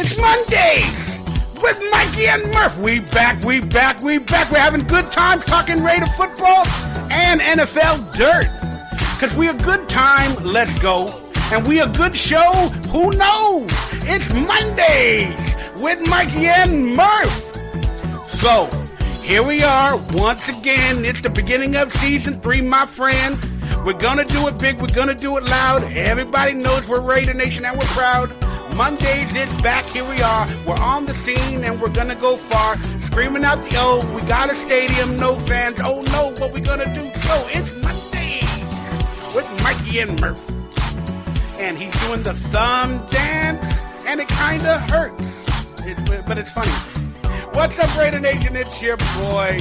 It's Mondays with Mikey and Murf. We back. We're having good times talking Raider football and NFL dirt. Because we a good time, let's go. And we a good show, who knows? It's Mondays with Mikey and Murf. So, here we are once again. It's the beginning of season 3, my friend. We're going to do it big. We're going to do it loud. Everybody knows we're Raider Nation and we're proud. Mondays is back. Here we are. We're on the scene and we're going to go far. Screaming out the O. We got a stadium. No fans. Oh no, what we going to do? So it's Mondays with Mikey and Murf. And he's doing the thumb dance, and it kind of hurts. But it's funny. What's up, Raider Nation? It's your boy,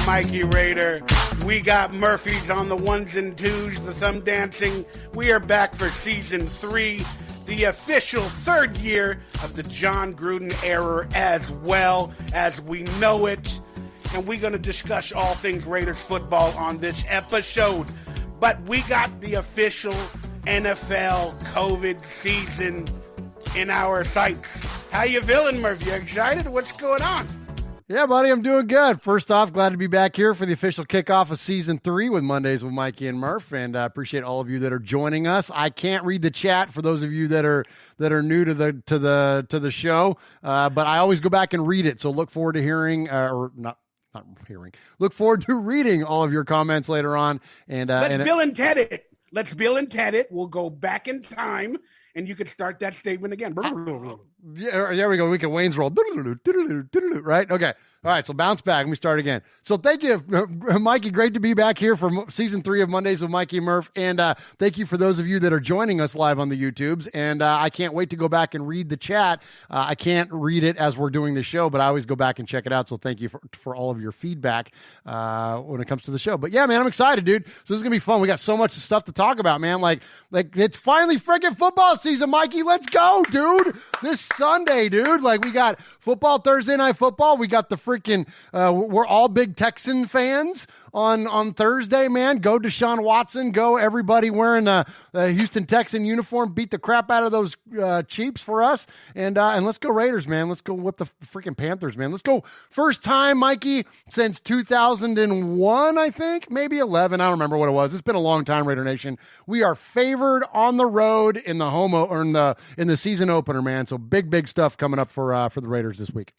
Mikey Raider. We got Murphy's on the ones and twos, the thumb dancing. We are back for season 3, the official 3rd year of the John Gruden era as well as we know it. And we're going to discuss all things Raiders football on this episode. But we got the official NFL COVID season in our sights. How you feeling, Murphy? You excited? What's going on? Yeah, buddy, I'm doing good. First off, glad to be back here for the official kickoff of season 3 with Mondays with Mikey and Murf, and I appreciate all of you that are joining us. I can't read the chat for those of you that are new to the show, but I always go back and read it. So look forward to hearing Look forward to reading all of your comments later on. And let's Bill and Ted it. Let's Bill and Ted it. We'll go back in time, and you can start that statement again. Yeah, there we go. We can Wayne's roll. Right? Okay. All right, so bounce back. Let me start again. So thank you, Mikey. Great to be back here for season 3 of Mondays with Mikey Murf. And thank you for those of you that are joining us live on the YouTubes. And I can't wait to go back and read the chat. I can't read it as we're doing the show, but I always go back and check it out. So thank you for all of your feedback when it comes to the show. But yeah, man, I'm excited, dude. So this is going to be fun. We got so much stuff to talk about, man. Like it's finally freaking football season, Mikey. Let's go, dude. This Sunday, dude. Like we got football, Thursday night football. We got the freaking we're all big Texan fans on Thursday, man. Go Deshaun Watson, go everybody wearing a Houston Texan uniform, beat the crap out of those Chiefs for us, and let's go Raiders, man. Let's go whip the freaking Panthers, man. Let's go. First time, Mikey, since 2001, I think, maybe 11. I don't remember what it was. It's been a long time, Raider Nation. We are favored on the road in the in the season opener, man. So big stuff coming up for the Raiders this week.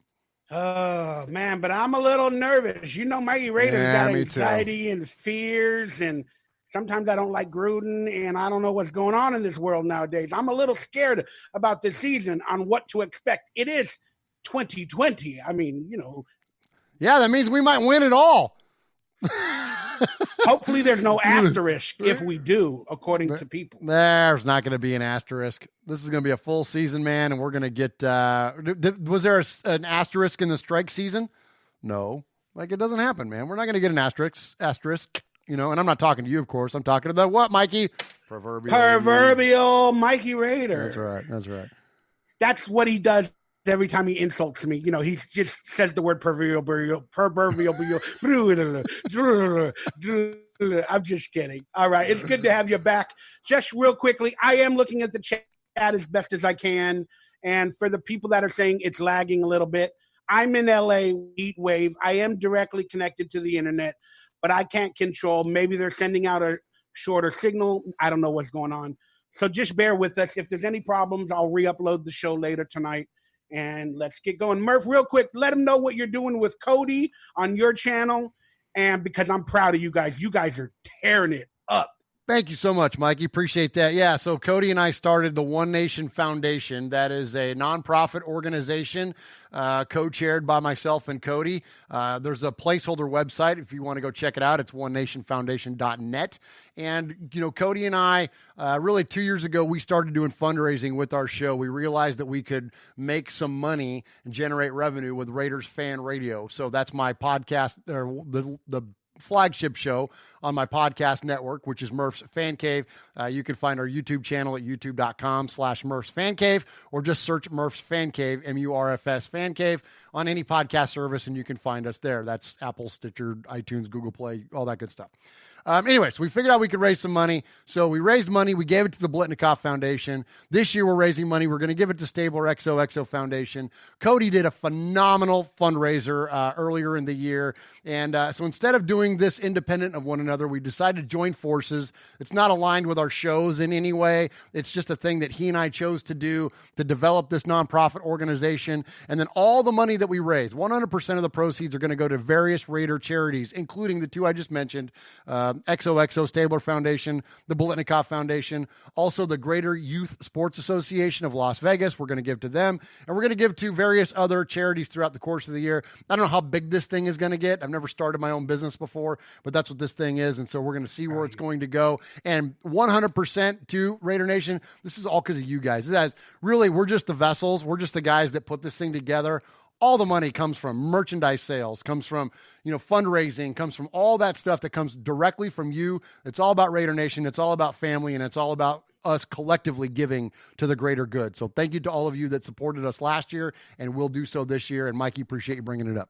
Oh, man, but I'm a little nervous. You know, Mikey Raiders got anxiety and fears, and sometimes I don't like Gruden, and I don't know what's going on in this world nowadays. I'm a little scared about this season on what to expect. It is 2020. I mean, you know. Yeah, that means we might win it all. Hopefully there's no asterisk if we do, according to people. There's not going to be an asterisk. This is going to be a full season, man, and we're going to get was there an asterisk in the strike season? No. Like, it doesn't happen, man. We're not going to get an asterisk, you know, and I'm not talking to you, of course. I'm talking to the what, Mikey? Proverbial Mikey Raider. That's right. That's what he does. Every time he insults me, you know, he just says the word proverbial. I'm just kidding. All right. It's good to have you back. Just real quickly, I am looking at the chat as best as I can. And for the people that are saying it's lagging a little bit, I'm in LA, heat wave. I am directly connected to the internet, but I can't control. Maybe they're sending out a shorter signal. I don't know what's going on. So just bear with us. If there's any problems, I'll re-upload the show later tonight. And let's get going. Murph, real quick, let them know what you're doing with Cody on your channel. And because I'm proud of you guys are tearing it up. Thank you so much, Mikey. Appreciate that. Yeah, so Cody and I started the One Nation Foundation. That is a nonprofit organization co-chaired by myself and Cody. There's a placeholder website if you want to go check it out. It's onenationfoundation.net. And, you know, Cody and I, really 2 years ago, we started doing fundraising with our show. We realized that we could make some money and generate revenue with Raiders Fan Radio. So that's my podcast, or the flagship show on my podcast network, which is Murph's Fan Cave. You can find our YouTube channel at youtube.com/Murph's Fan Cave, or just search Murph's Fan Cave, MURFS Fan Cave, on any podcast service, and you can find us there. That's Apple, Stitcher, iTunes, Google Play, all that good stuff. Anyway, so we figured out we could raise some money. So we raised money. We gave it to the Blitnikoff Foundation. This year we're raising money. We're going to give it to Stabler XOXO Foundation. Cody did a phenomenal fundraiser earlier in the year. And so instead of doing this independent of one another, we decided to join forces. It's not aligned with our shows in any way. It's just a thing that he and I chose to do to develop this nonprofit organization. And then all the money that we raise, 100% of the proceeds are going to go to various Raider charities, including the two I just mentioned, XOXO Stabler Foundation, the Blitnikoff Foundation, also the Greater Youth Sports Association of Las Vegas. We're going to give to them, and we're going to give to various other charities throughout the course of the year. I don't know how big this thing is going to get. I've never started my own business before, but that's what this thing is, and so we're going to see where it's going to go. And 100% to Raider Nation, this is all because of you guys. Really, we're just the vessels. We're just the guys that put this thing together. All the money comes from merchandise sales, comes from, fundraising, comes from all that stuff that comes directly from you. It's all about Raider Nation. It's all about family, and it's all about us collectively giving to the greater good. So thank you to all of you that supported us last year and will do so this year. And Mikey, appreciate you bringing it up.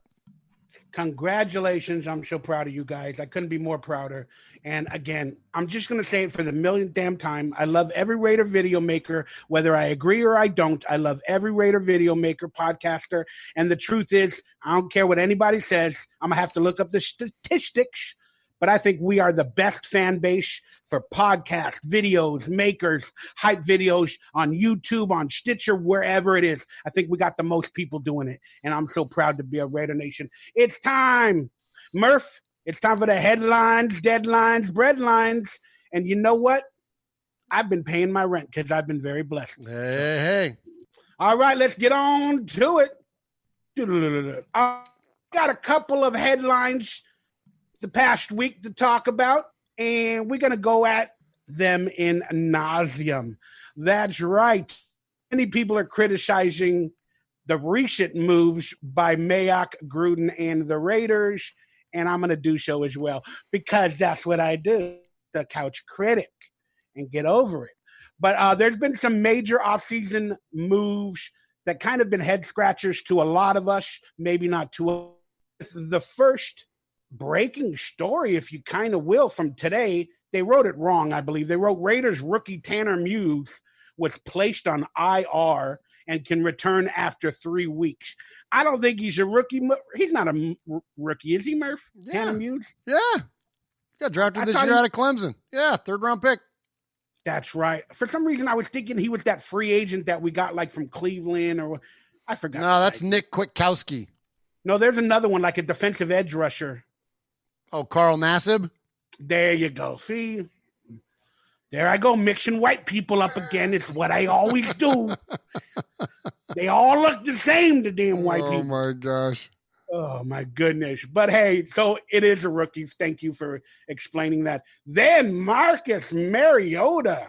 Congratulations. I'm so proud of you guys. I couldn't be more prouder. And again, I'm just going to say it for the millionth damn time. I love every Raider video maker, whether I agree or I don't. I love every Raider video maker, podcaster. And the truth is, I don't care what anybody says. I'm going to have to look up the statistics. But I think we are the best fan base for podcast, videos, makers, hype videos on YouTube, on Stitcher, wherever it is. I think we got the most people doing it. And I'm so proud to be a Raider Nation. It's time, Murph. It's time for the headlines, deadlines, breadlines. And you know what? I've been paying my rent because I've been very blessed. Hey. All right, let's get on to it. I got a couple of headlines the past week to talk about, and we're going to go at them in nauseam. That's right. Many people are criticizing the recent moves by Mayock, Gruden, and the Raiders, and I'm going to do so as well because that's what I do, the couch critic, and get over it. But there's been some major offseason moves that kind of been head scratchers to a lot of us, maybe not to us. The first breaking story, if you kind of will, from today, they wrote it wrong, I believe. They wrote Raiders rookie Tanner Muse was placed on IR and can return after 3 weeks. I don't think he's a rookie. He's not a rookie, is he, Murph? Yeah. Tanner Muse? Yeah. Got drafted this year out of Clemson. Yeah, third-round pick. That's right. For some reason, I was thinking he was that free agent that we got like from Cleveland or I forgot. No, that's Nick Kwiatkowski. No, there's another one, like a defensive edge rusher. Oh, Carl Nassib? There you go. See? There I go, mixing white people up again. It's what I always do. They all look the same, the damn white people. Oh, my gosh. Oh, my goodness. But, hey, so it is a rookie. Thank you for explaining that. Then Marcus Mariota,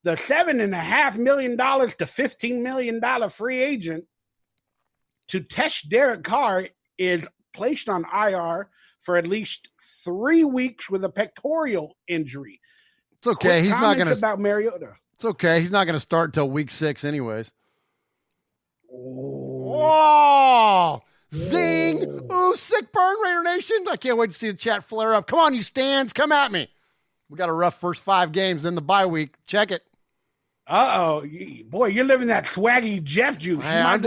the $7.5 million to $15 million free agent to test Derek Carr, is placed on IR for at least 3 weeks with a pectoral injury. It's okay. He's not going to about Mariota. It's okay. He's not going to start until week 6 anyways. Oh. Whoa! Zing! Ooh, sick burn, Raider Nation. I can't wait to see the chat flare up. Come on, you stands. Come at me. We got a rough first 5 games, then the bye week. Check it. Uh-oh. Boy, you're living that swaggy Jeff juice. Hey, I'm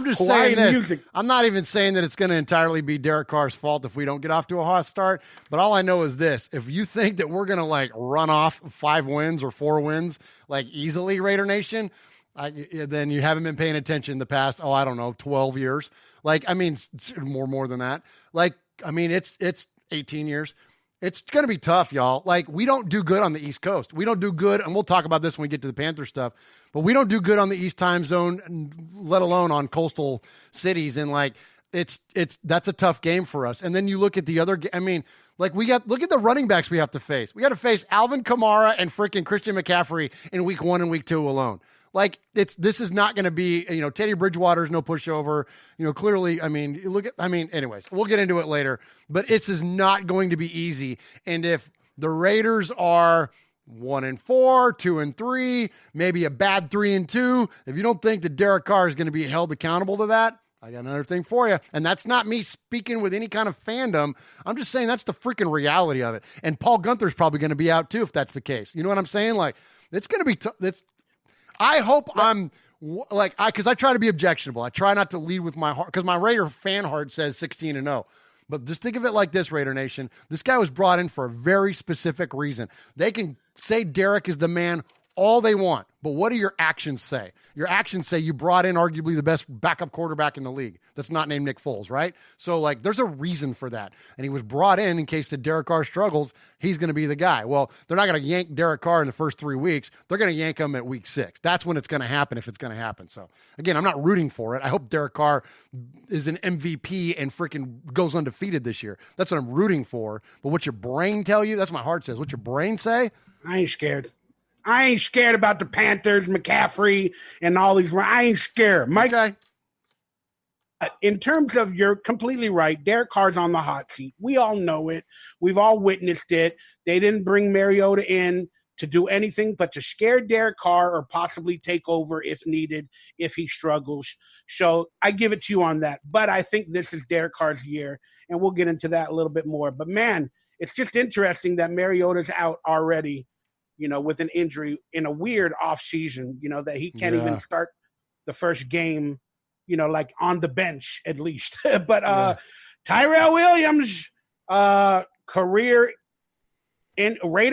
just saying that. Music. I'm not even saying that it's going to entirely be Derek Carr's fault if we don't get off to a hot start. But all I know is this. If you think that we're going to, run off 5 wins or 4 wins, easily, Raider Nation, then you haven't been paying attention the past, 12 years. More than that. It's 18 years. It's going to be tough, y'all. We don't do good on the East Coast. We don't do good, and we'll talk about this when we get to the Panther stuff, but we don't do good on the East time zone, let alone on coastal cities. And that's a tough game for us. And then you look at the other, look at the running backs we have to face. We got to face Alvin Kamara and freaking Christian McCaffrey in week 1 and week 2 alone. This is not going to be, Teddy Bridgewater's no pushover, clearly, anyways, we'll get into it later, but this is not going to be easy. And if the Raiders are 1-4, 2-3, maybe a bad 3-2, if you don't think that Derek Carr is going to be held accountable to that, I got another thing for you. And that's not me speaking with any kind of fandom. I'm just saying that's the freaking reality of it. And Paul Gunther's probably going to be out too if that's the case. You know what I'm saying? Like, it's going to be I hope I'm like, because I try to be objectionable. I try not to lead with my heart, because my Raider fan heart says 16-0. But just think of it like this, Raider Nation. This guy was brought in for a very specific reason. They can say Derek is the man all they want, but what do your actions say? Your actions say you brought in arguably the best backup quarterback in the league that's not named Nick Foles, right? So, like, there's a reason for that. And he was brought in case the Derek Carr struggles, he's going to be the guy. Well, they're not going to yank Derek Carr in the first 3 weeks. They're going to yank him at week 6. That's when it's going to happen, if it's going to happen. So, again, I'm not rooting for it. I hope Derek Carr is an MVP and freaking goes undefeated this year. That's what I'm rooting for. But what your brain tell you, that's what my heart says. What your brain say? I ain't scared. I ain't scared about the Panthers, McCaffrey, and all these. I ain't scared. Mike, in terms of, you're completely right. Derek Carr's on the hot seat. We all know it. We've all witnessed it. They didn't bring Mariota in to do anything but to scare Derek Carr or possibly take over if needed, if he struggles. So I give it to you on that. But I think this is Derek Carr's year, and we'll get into that a little bit more. But, man, it's just interesting that Mariota's out already, you know, with an injury in a weird off season, you know, that he can't even start the first game, you know, like on the bench at least. But Tyrell Williams, Raider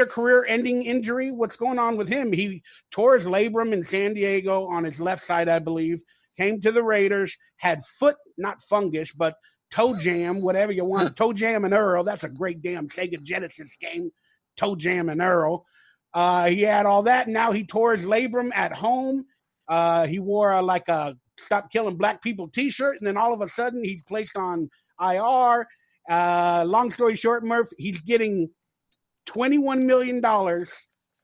career ending injury. What's going on with him? He tore his labrum in San Diego on his left side, I believe, came to the Raiders, had foot, not fungus, but toe jam, whatever you want. Toe jam and Earl. That's a great damn Sega Genesis game. Toe jam and Earl. He had all that. Now he tore his labrum at home. He wore a Stop Killing Black People t-shirt, and then all of a sudden he's placed on IR. Long story short, Murph, he's getting $21 million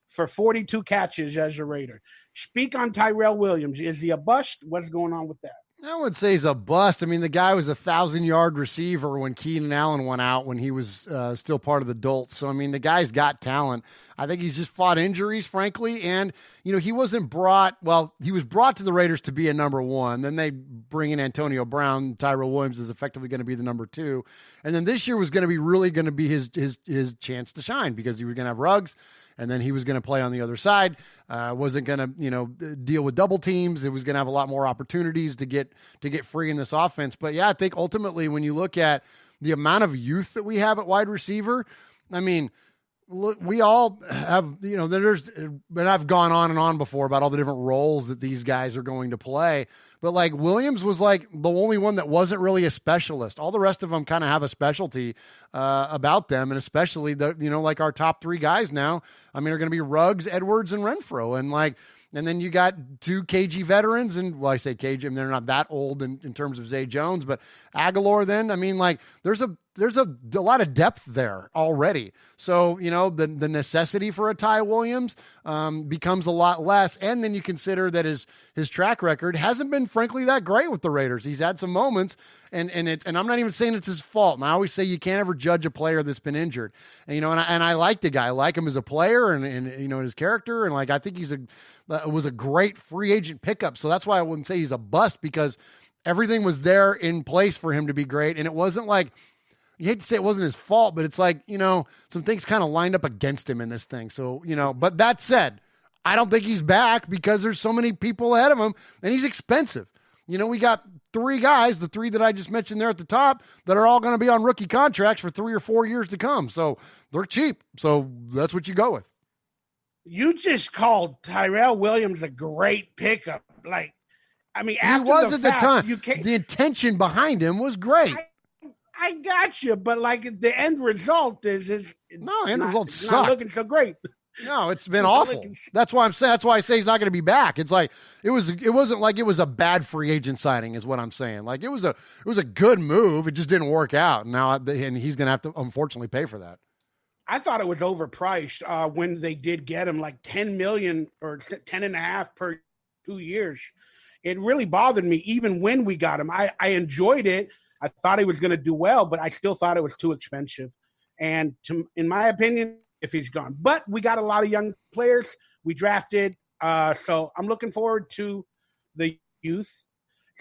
for 42 catches as a Raider. Speak on Tyrell Williams. Is he a bust? What's going on with that? I would say he's a bust. I mean, the guy was a 1,000-yard receiver when Keenan Allen went out when he was still part of the Dolts. So, I mean, the guy's got talent. I think he's just fought injuries, frankly. And, you know, he was brought to the Raiders to be a number 1. Then they bring in Antonio Brown. Tyrell Williams is effectively going to be the number 2. And then this year was going to be his chance to shine, because he was going to have Ruggs. And then he was going to play on the other side. Wasn't going to, you know, deal with double teams. It was going to have a lot more opportunities to get free in this offense. But yeah, I think ultimately when you look at the amount of youth that we have at wide receiver, I mean, look, we all have, you know, and I've gone on and on before about all the different roles that these guys are going to play. But like Williams was like the only one that wasn't really a specialist. All the rest of them kind of have a specialty about them, and especially like our top 3 guys now. I mean, are going to be Ruggs, Edwards, and Renfro, and then you got 2 KG veterans, and well, I say KG, I mean, they're not that old in terms of Zay Jones, but Aguilar. Then I mean, like there's a lot of depth there already. So, you know, the necessity for a Ty Williams becomes a lot less. And then you consider that his track record hasn't been, frankly, that great with the Raiders. He's had some moments, and I'm not even saying it's his fault. And I always say you can't ever judge a player that's been injured. And, you know, and I like the guy. I like him as a player and you know, his character. And like, I think was a great free agent pickup. So that's why I wouldn't say he's a bust, because everything was there in place for him to be great. And it wasn't like, you hate to say it wasn't his fault, but it's like, you know, some things kind of lined up against him in this thing. So, you know, but that said, I don't think he's back because there's so many people ahead of him and he's expensive. You know, we got 3 guys, the 3 that I just mentioned there at the top, that are all going to be on rookie contracts for 3 or 4 years to come. So they're cheap. So that's what you go with. You just called Tyrell Williams a great pickup. Like, I mean, he was at the time. The intention behind him was great. I got you, but like the end result is result sucked. Not looking so great. No, it's been awful. That's why I'm saying. That's why I say he's not going to be back. It's like it wasn't like it was a bad free agent signing, is what I'm saying. Like it was a good move. It just didn't work out. And he's going to have to unfortunately pay for that. I thought it was overpriced when they did get him, like $10 million or 10.5 per 2 years. It really bothered me even when we got him. I enjoyed it. I thought he was going to do well, but I still thought it was too expensive. And in my opinion, if he's gone. But we got a lot of young players we drafted. So I'm looking forward to the youth.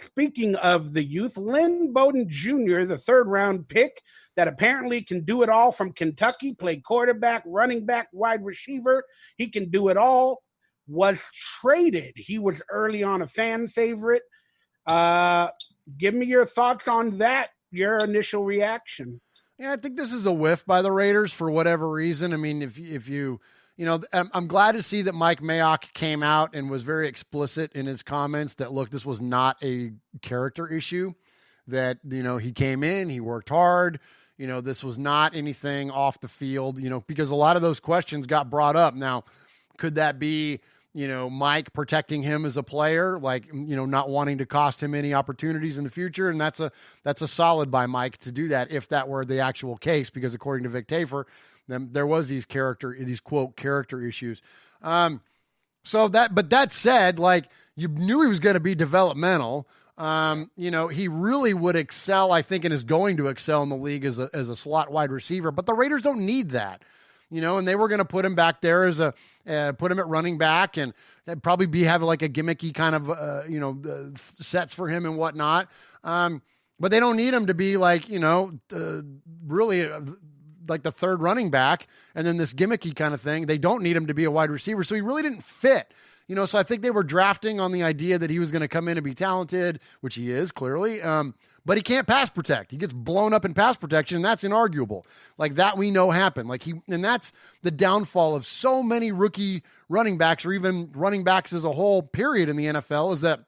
Speaking of the youth, Lynn Bowden Jr., the third-round pick that apparently can do it all from Kentucky, played quarterback, running back, wide receiver. He can do it all, was traded. He was early on a fan favorite. Give me your thoughts on that, your initial reaction. Yeah, I think this is a whiff by the Raiders for whatever reason. I mean, if you I'm glad to see that Mike Mayock came out and was very explicit in his comments that, look, this was not a character issue, that, he came in, he worked hard, this was not anything off the field, because a lot of those questions got brought up. Now, could that be, Mike protecting him as a player, like, not wanting to cost him any opportunities in the future? And that's a solid by Mike to do that, if that were the actual case, because according to Vic Tafur, then there was these quote character issues. But that said, like, you knew he was going to be developmental. He really would excel, I think, and is going to excel in the league as a slot wide receiver, but the Raiders don't need that. And they were going to put him back there put him at running back, and that'd probably having like a gimmicky kind of, sets for him and whatnot. But they don't need him to be like, really like the third running back and then this gimmicky kind of thing. They don't need him to be a wide receiver. So he really didn't fit, so I think they were drafting on the idea that he was going to come in and be talented, which he is clearly. But he can't pass protect. He gets blown up in pass protection, and that's inarguable. Like, that we know happened. And that's the downfall of so many rookie running backs, or even running backs as a whole, period, in the NFL, is that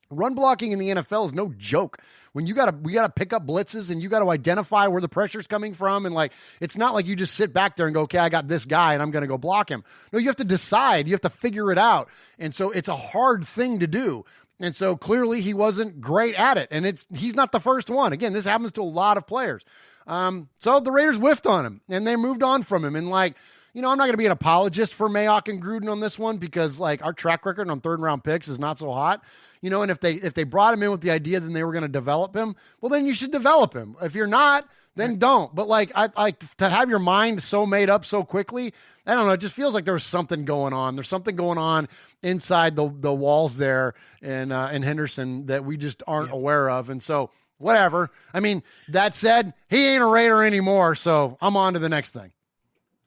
run blocking in the NFL is no joke. When we gotta pick up blitzes, and you got to identify where the pressure's coming from, and it's not like you just sit back there and go, okay, I got this guy and I'm going to go block him. No, you have to decide. You have to figure it out. And so it's a hard thing to do. And so clearly he wasn't great at it. And he's not the first one. Again, this happens to a lot of players. So the Raiders whiffed on him and they moved on from him. And I'm not going to be an apologist for Mayock and Gruden on this one, because our track record on third round picks is not so hot. And if they brought him in with the idea that they were going to develop him, well, then you should develop him. If you're not, then don't. But I to have your mind so made up so quickly, I don't know. It just feels like there's something going on. There's something going on inside the walls there in Henderson that we just aren't aware of. And so whatever. I mean, that said, he ain't a Raider anymore. So I'm on to the next thing.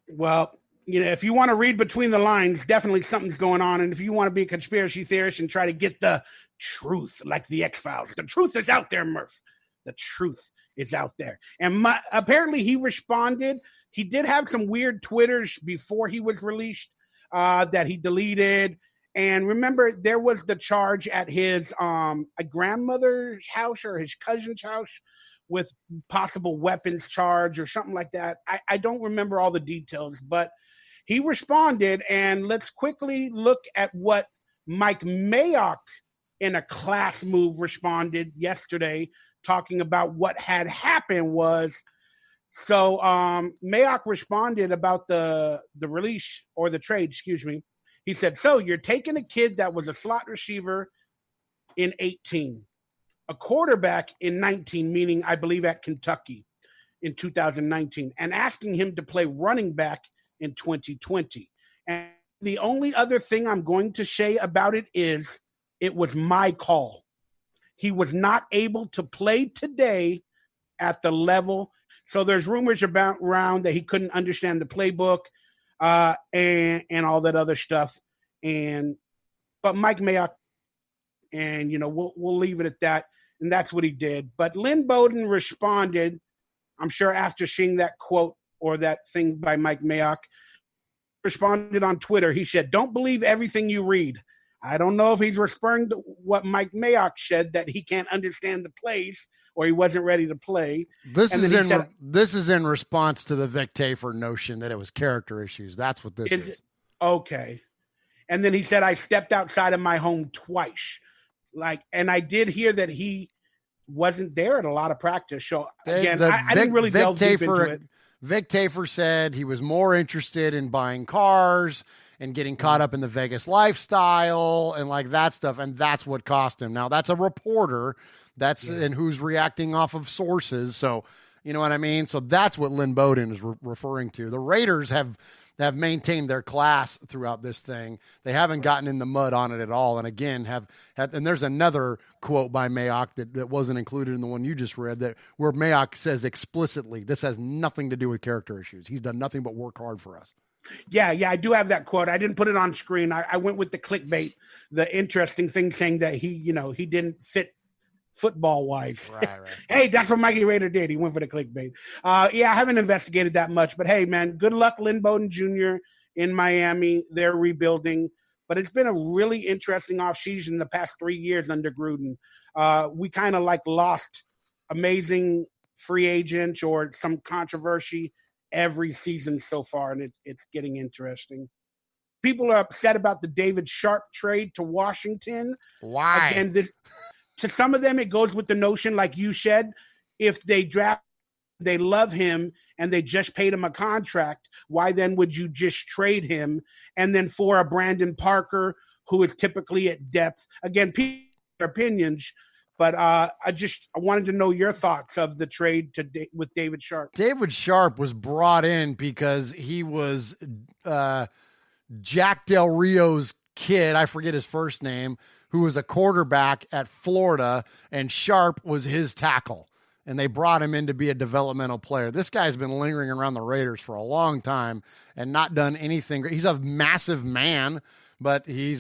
Well, if you want to read between the lines, definitely something's going on. And if you want to be a conspiracy theorist and try to get the truth, like the X-Files, the truth is out there, Murph. The truth is out there. And apparently he responded. He did have some weird Twitters before he was released that he deleted. And remember, there was the charge at his a grandmother's house or his cousin's house with possible weapons charge or something like that. I don't remember all the details, but he responded. And let's quickly look at what Mike Mayock, in a class move, responded yesterday, talking about what had happened was. So Mayock responded about the release, or the trade, excuse me. He said, so you're taking a kid that was a slot receiver in 18, a quarterback in 19, meaning I believe at Kentucky in 2019, and asking him to play running back in 2020. And the only other thing I'm going to say about it is it was my call. He was not able to play today at the level. So there's rumors around that he couldn't understand the playbook and all that other stuff. But Mike Mayock, and we'll leave it at that. And that's what he did. But Lynn Bowden responded, I'm sure after seeing that quote or that thing by Mike Mayock, responded on Twitter. He said, don't believe everything you read. I don't know if he's referring to what Mike Mayock said, that he can't understand the plays or he wasn't ready to play. This is in response to the Vic Tafur notion that it was character issues. That's what this is. Okay. And then he said, I stepped outside of my home twice. And I did hear that he wasn't there at a lot of practice. So again, I didn't really delve deep into it. Vic Tafur said he was more interested in buying cars and getting caught up in the Vegas lifestyle and that stuff. And that's what cost him. Now that's a reporter and who's reacting off of sources. So, you know what I mean? So that's what Lynn Bowden is referring to. The Raiders have have maintained their class throughout this thing. They haven't gotten in the mud on it at all. And again, and there's another quote by Mayock that wasn't included in the one you just read, that where Mayock says explicitly, this has nothing to do with character issues. He's done nothing but work hard for us. Yeah, I do have that quote. I didn't put it on screen. I went with the clickbait, the interesting thing saying that he didn't fit football wise. Right. Hey, that's what Mikey Raider did. He went for the clickbait. I haven't investigated that much, but hey, man, good luck, Lynn Bowden Jr. in Miami. They're rebuilding, but it's been a really interesting offseason the past 3 years under Gruden. We kind of lost amazing free agents or some controversy every season so far, and it's getting interesting. People are upset about the David Sharp trade to Washington. Why? Again, to some of them, it goes with the notion, like you said, if they draft, they love him, and they just paid him a contract, why then would you just trade him? And then for a Brandon Parker, who is typically at depth, again, their opinions, but I wanted to know your thoughts of the trade with David Sharp. David Sharp was brought in because he was Jack Del Rio's kid, I forget his first name, who was a quarterback at Florida, and Sharp was his tackle. And they brought him in to be a developmental player. This guy's been lingering around the Raiders for a long time and not done anything. He's a massive man, but he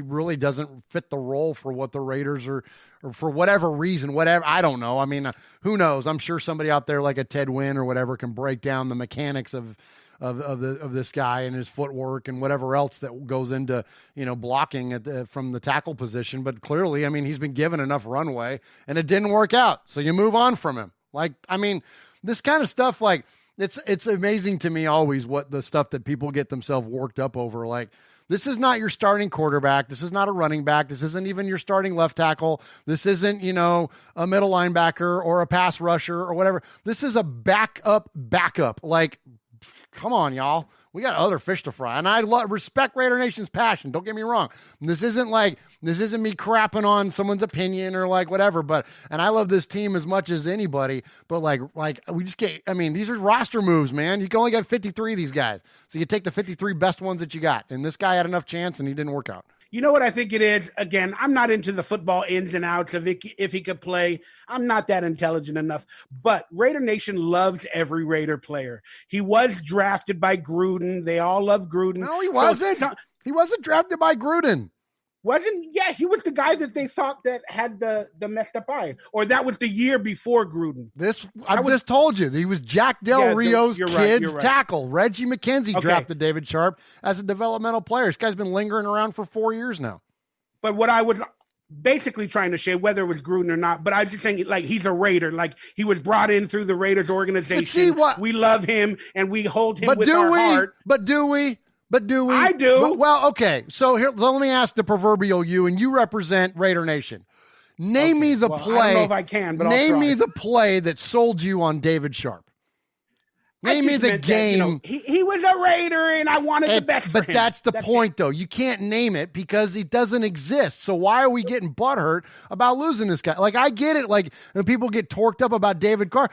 really doesn't fit the role for what the Raiders are, or for whatever reason, I don't know. I mean, who knows? I'm sure somebody out there like a Ted Wynn or whatever can break down the mechanics of this guy and his footwork and whatever else that goes into, blocking from the tackle position. But clearly, I mean, he's been given enough runway and it didn't work out. So you move on from him. This kind of stuff, it's amazing to me always what the stuff that people get themselves worked up over. Like, this is not your starting quarterback. This is not a running back. This isn't even your starting left tackle. This isn't, a middle linebacker or a pass rusher or whatever. This is a backup. Like, come on, y'all. We got other fish to fry. And I respect Raider Nation's passion. Don't get me wrong. This isn't me crapping on someone's opinion or whatever, and I love this team as much as anybody, but we just can't, these are roster moves, man. You can only get 53 of these guys. So you take the 53 best ones that you got. And this guy had enough chance and he didn't work out. You know what I think it is? Again, I'm not into the football ins and outs of if he could play. I'm not that intelligent enough. But Raider Nation loves every Raider player. He was drafted by Gruden. They all love Gruden. No, he wasn't. He wasn't drafted by Gruden. Wasn't? Yeah, he was the guy that they thought that had the messed up eye. Or that was the year before Gruden. I just told you. He was Jack Del Rio's kid's tackle. Reggie McKenzie drafted David Sharp as a developmental player. This guy's been lingering around for 4 years now. But what I was basically trying to say, whether it was Gruden or not, but I was just saying, he's a Raider. He was brought in through the Raiders organization. But see what? We love him, and we hold him with our heart. But do we? I do. Well, okay. So let me ask the proverbial you, and you represent Raider Nation. Name me the play. I don't know if I can, but name me the play that sold you on David Sharp. Name me the game. That, he was a Raider, and I wanted the best for him. But that's the point, though. You can't name it because it doesn't exist. So why are we getting butthurt about losing this guy? I get it. When people get torqued up about Derek Carr,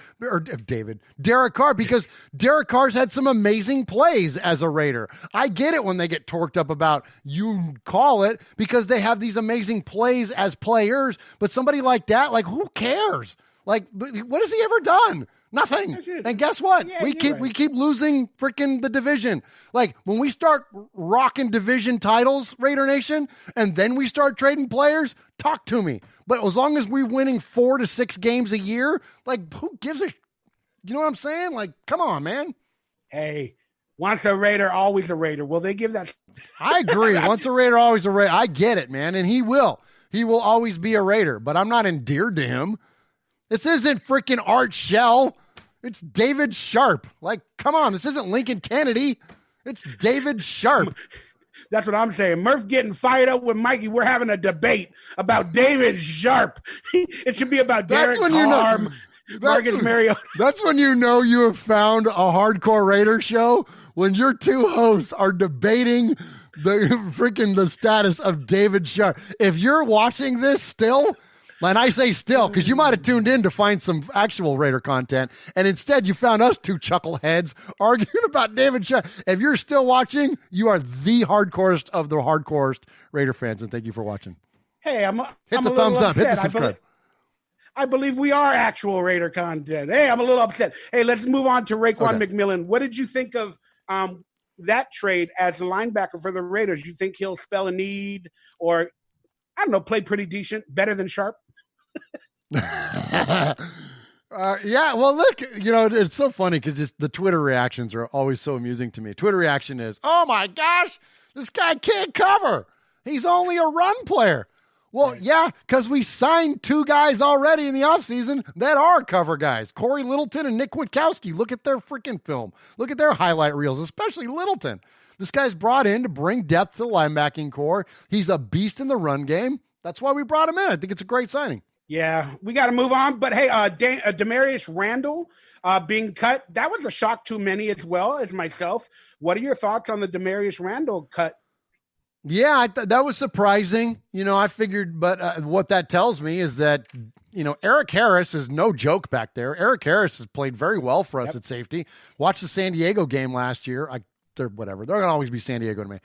because Derek Carr's had some amazing plays as a Raider. I get it when they get torqued up about, you call it, because they have these amazing plays as players. But somebody like that, who cares? What has he ever done? Nothing. And guess what? Yeah, we keep losing freaking the division. When we start rocking division titles, Raider Nation, and then we start trading players, talk to me. But as long as we're winning 4 to 6 games a year, who gives a, you know what I'm saying? Come on, man. Hey, once a Raider, always a Raider. Will they give that? I agree. Once a Raider, always a Raider. I get it, man. And he will. He will always be a Raider, but I'm not endeared to him. This isn't freaking Art Shell. It's David Sharp. Come on, this isn't Lincoln Kennedy. It's David Sharp. That's what I'm saying. Murph getting fired up with Mikey. We're having a debate about David Sharp. It should be about Darren Carr, Marcus Mariota. That's when you know you have found a hardcore Raider show, when your two hosts are debating the status of David Sharp. If you're watching this still, And I say still, because you might have tuned in to find some actual Raider content, and instead you found us two chuckleheads arguing about David Shaw. If you're still watching, you are the hardcorest of the hardcorest Raider fans, and thank you for watching. Hey, hit the thumbs up, hit the subscribe. I believe we are actual Raider content. Hey, I'm a little upset. Hey, let's move on to Rayquan McMillan. What did you think of that trade as a linebacker for the Raiders? You think he'll spell a need or, I don't know, play pretty decent, better than Sharp? Yeah, well, look, it's so funny because the Twitter reactions are always so amusing to me. Twitter reaction is, oh my gosh, this guy can't cover. He's only a run player. Well, right. Yeah, because we signed two guys already in the offseason that are cover guys, Corey Littleton and Nick Kwiatkowski. Look at their freaking film. Look at their highlight reels, especially Littleton. This guy's brought in to bring depth to the linebacking core. He's a beast in the run game. That's why we brought him in. I think it's a great signing. Yeah, we got to move on. But, hey, Demarius Randall being cut, that was a shock to many as well as myself. What are your thoughts on the Demarius Randall cut? Yeah, that was surprising. I figured, but what that tells me is that, Eric Harris is no joke back there. Eric Harris has played very well for us at safety. Watch the San Diego game last year. They're whatever. They're going to always be San Diego to me.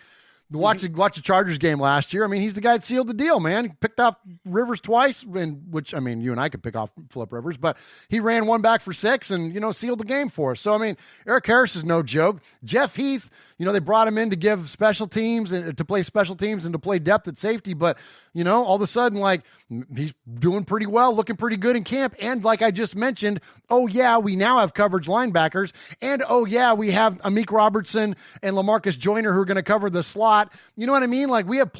Watch the Chargers game last year. I mean, he's the guy that sealed the deal, man. He picked off Rivers twice, which, I mean, you and I could pick off Phillip Rivers, but he ran one back for 6 and, sealed the game for us. So, I mean, Eric Harris is no joke. Jeff Heath, they brought him in to give special teams and to play special teams and to play depth at safety. But, all of a sudden, he's doing pretty well, looking pretty good in camp. And like I just mentioned, oh, yeah, we now have coverage linebackers. And, oh, yeah, we have Amik Robertson and LaMarcus Joyner who are going to cover the slot. You know what I mean? We have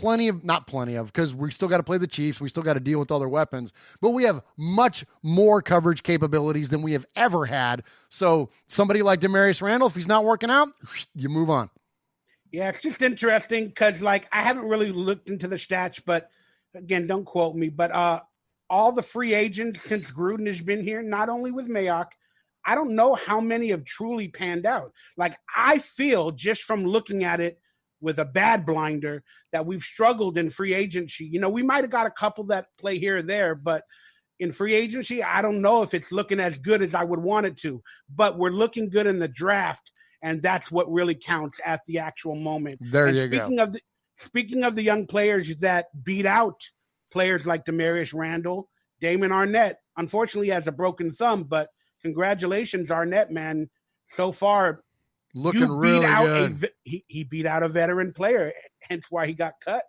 not plenty of, because we still got to play the Chiefs. We still got to deal with other weapons. But we have much more coverage capabilities than we have ever had. So somebody like Demarius Randall, if he's not working out, you move on. Yeah, it's just interesting because, I haven't really looked into the stats, but again, don't quote me, but all the free agents since Gruden has been here, not only with Mayock, I don't know how many have truly panned out. I feel just from looking at it with a bad blinder that we've struggled in free agency. We might have got a couple that play here or there, but in free agency, I don't know if it's looking as good as I would want it to, but we're looking good in the draft. And that's what really counts at the actual moment. Speaking of the young players that beat out players like Demarius Randall, Damon Arnett, unfortunately has a broken thumb, but congratulations, Arnett, man. So far, looking really good. He beat out a veteran player, hence why he got cut.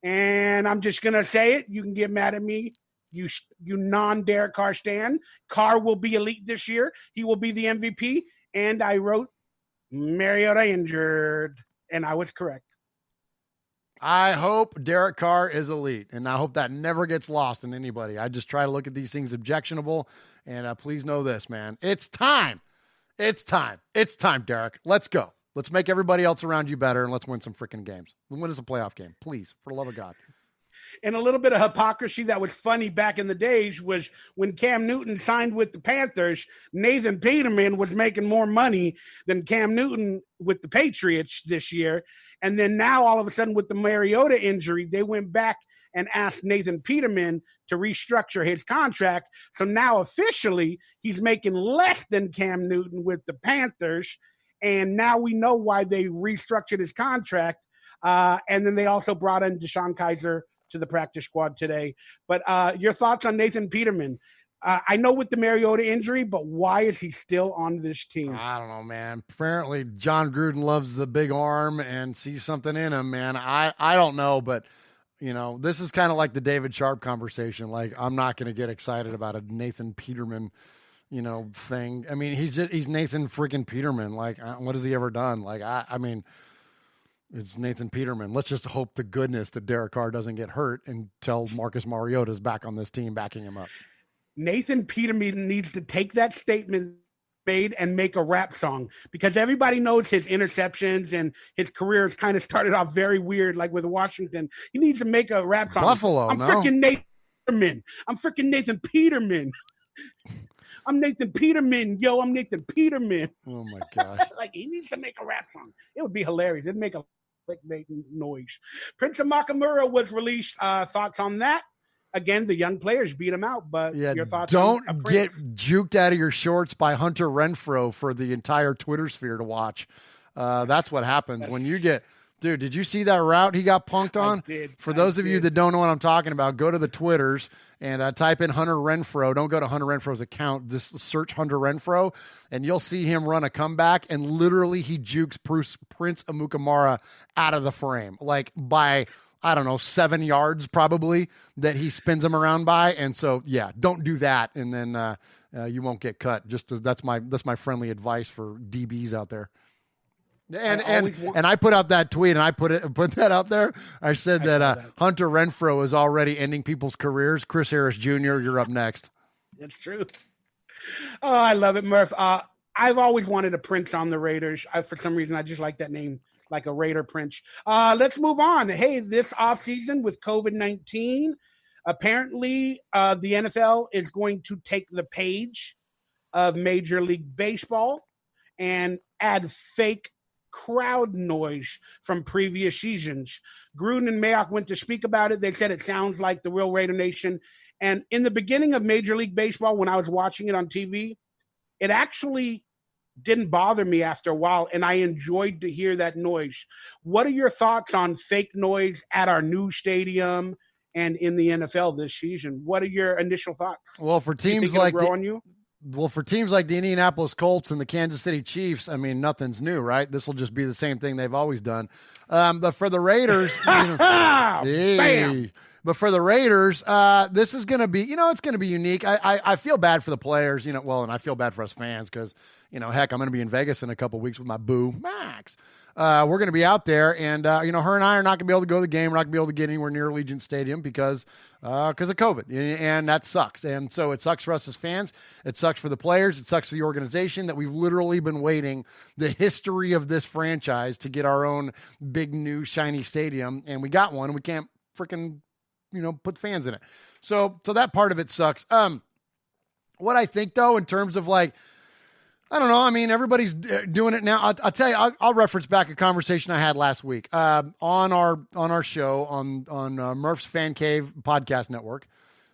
And I'm just going to say it. You can get mad at me. You non-Derek Carr stan. Carr will be elite this year. He will be the MVP. And I wrote Mariota injured, and I was correct. I hope Derek Carr is elite, and I hope that never gets lost in anybody. I just try to look at these things objectionable, and please know this, man. It's time. It's time, Derek. Let's go. Let's make everybody else around you better, and let's win some freaking games. Win us a playoff game, please, for the love of God. And a little bit of hypocrisy that was funny back in the days was when Cam Newton signed with the Panthers, Nathan Peterman was making more money than Cam Newton with the Patriots this year. And then now all of a sudden with the Mariota injury, they went back and asked Nathan Peterman to restructure his contract. So now officially he's making less than Cam Newton with the Panthers. And now we know why they restructured his contract. And then they also brought in Deshaun Kaiser to the practice squad today. But your thoughts on Nathan Peterman? I know with the Mariota injury, but why is he still on this team? I don't know, man. Apparently John Gruden loves the big arm and sees something in him, man. I don't know, but this is kind of like the David Sharp conversation. I'm not going to get excited about a Nathan Peterman, thing. I mean, he's Nathan freaking Peterman. What has he ever done? I mean, it's Nathan Peterman. Let's just hope to goodness that Derek Carr doesn't get hurt until Marcus Mariota's back on this team backing him up. Nathan Peterman needs to take that statement made and make a rap song because everybody knows his interceptions and his career has kind of started off very weird, like with Washington. He needs to make a rap song. Freaking Nathan Peterman. I'm freaking Nathan Peterman. I'm Nathan Peterman. Yo, I'm Nathan Peterman. Oh, my gosh. He needs to make a rap song. It would be hilarious. It'd make a clickbait noise. Prince of Nakamura was released. Thoughts on that? again, the young players beat them out. But Yeah, your thoughts? don't get juked out of your shorts by Hunter Renfrow for the entire Twitter sphere to watch. That's what happens when you get. Dude, did you see that route he got punked on? For those of you that don't know what I'm talking about, go to the Twitters and type in Hunter Renfrow. Don't go to Hunter Renfrow's account. Just search Hunter Renfrow, and you'll see him run a comeback, and literally he jukes Prince Amukamara out of the frame, like by, I don't know, 7 yards probably that he spins him around by. And so, yeah, don't do that, and then you won't get cut. That's my friendly advice for DBs out there. And I put out that tweet, and I put that out there. I said that Hunter Renfrow is already ending people's careers. Chris Harris Jr., you're up next. That's true. Oh, I love it, Murph. I've always wanted a Prince on the Raiders. For some reason, I just like that name, like a Raider Prince. Let's move on. Hey, this offseason with COVID-19, apparently the NFL is going to take the page of Major League Baseball and add fake crowd noise from previous seasons. Gruden and Mayock went to speak about it. They said it sounds like the real Raider Nation. And in the beginning of Major League Baseball, when I was watching it on TV, it actually didn't bother me after a while, and I enjoyed to hear that noise. What are your thoughts on fake noise at our new stadium and in the NFL this season? What are your initial thoughts? Well, for teams like the Indianapolis Colts and the Kansas City Chiefs, I mean, nothing's new, right? This will just be the same thing they've always done. But for the Raiders, bam! But for the Raiders, this is going to be, it's going to be unique. I feel bad for the players, and I feel bad for us fans because, heck, I'm going to be in Vegas in a couple of weeks with my boo, Max. We're going to be out there, and, her and I are not going to be able to go to the game. We're not going to be able to get anywhere near Allegiant Stadium because of COVID, and that sucks. And so it sucks for us as fans. It sucks for the players. It sucks for the organization that we've literally been waiting the history of this franchise to get our own big, new, shiny stadium, and we got one, and we can't freaking put fans in it. So that part of it sucks. What I think though, in terms of I don't know. I mean, everybody's doing it now. I'll tell you, I'll reference back a conversation I had last week, on our show on Murph's Fan Cave podcast network,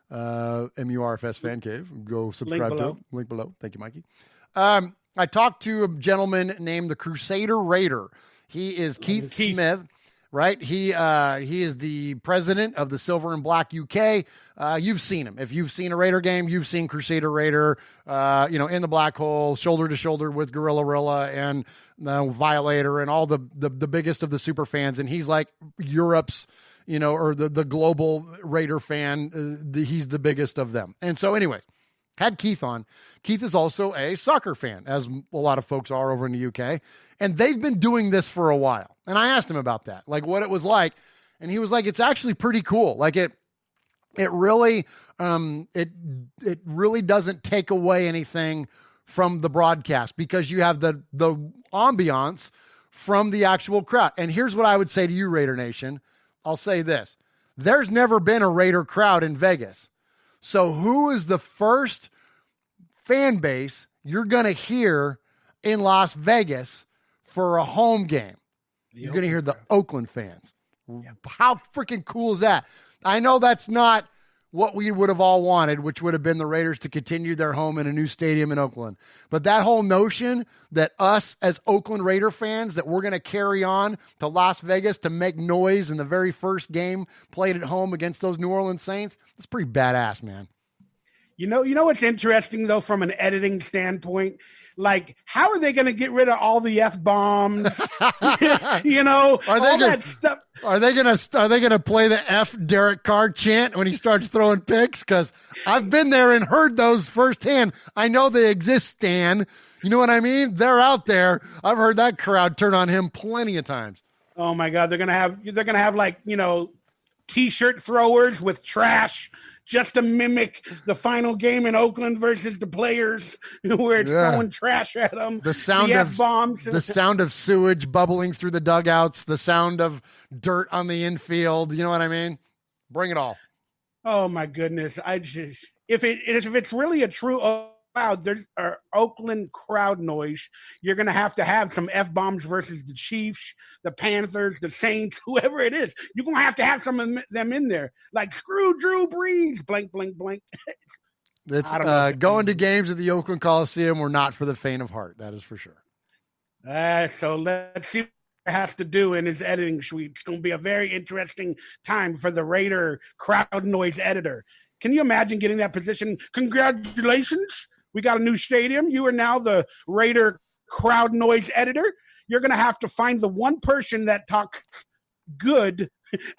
MURFS Fan Cave. Go subscribe to it. Link below. Thank you, Mikey. I talked to a gentleman named the Crusader Raider. He is Keith Smith. Right. He is the president of the Silver and Black UK. You've seen him. If you've seen a Raider game, you've seen Crusader Raider, in the black hole, shoulder to shoulder with Gorilla Rilla and Violator and all the biggest of the super fans. And he's like Europe's, or the global Raider fan. He's the biggest of them. And so anyways, had Keith on. Keith is also a soccer fan, as a lot of folks are over in the UK. And they've been doing this for a while. And I asked him about that, like what it was like. And he was like, it's actually pretty cool. Like it really, it really doesn't take away anything from the broadcast because you have the ambiance from the actual crowd. And here's what I would say to you, Raider Nation. I'll say this. There's never been a Raider crowd in Vegas. So who is the first fan base you're going to hear in Las Vegas for a home game? You're going to hear the Oakland fans. Yep. How freaking cool is that? I know that's not what we would have all wanted, which would have been the Raiders to continue their home in a new stadium in Oakland. But that whole notion that us as Oakland Raider fans, that we're going to carry on to Las Vegas to make noise in the very first game played at home against those New Orleans Saints, that's pretty badass, man. You know what's interesting, though, from an editing standpoint? Like, how are they going to get rid of all the F-bombs? Are they going to play the F Derek Carr chant when he starts throwing picks? Because I've been there and heard those firsthand. I know they exist, Stan. You know what I mean? They're out there. I've heard that crowd turn on him plenty of times. Oh my God, they're gonna have like T-shirt throwers with trash, just to mimic the final game in Oakland versus the players, where it's throwing trash at them. The sound of F-bombs. The sound of sewage bubbling through the dugouts. The sound of dirt on the infield. You know what I mean? Bring it all. Oh my goodness! If it's really a true there's Oakland crowd noise. You're going to have some F-bombs versus the Chiefs, the Panthers, the Saints, whoever it is. You're going to have some of them in there. Like, screw Drew Brees, blank, blank, blank. It's going to games at the Oakland Coliseum were not for the faint of heart. That is for sure. So let's see what he has to do in his editing suite. It's going to be a very interesting time for the Raider crowd noise editor. Can you imagine getting that position? Congratulations. We got a new stadium. You are now the Raider crowd noise editor. You're going to have to find the one person that talks good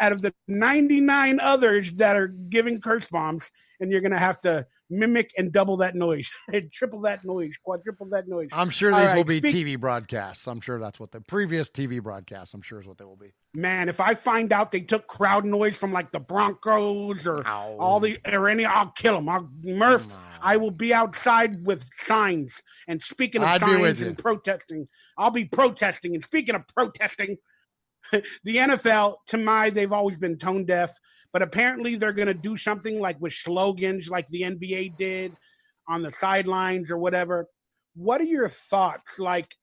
out of the 99 others that are giving curse bombs, and you're going to have to mimic and double that noise, triple that noise, quadruple that noise. I'm sure these will be TV broadcasts. I'm sure that's what the previous TV broadcasts, I'm sure is what they will be. Man, if I find out they took crowd noise from like the Broncos or I'll kill them. Murph, I will be outside with signs. And speaking of signs and protesting, I'll be protesting. And speaking of protesting, the NFL, they've always been tone deaf. But apparently they're going to do something like with slogans like the NBA did on the sidelines or whatever. What are your thoughts? Like,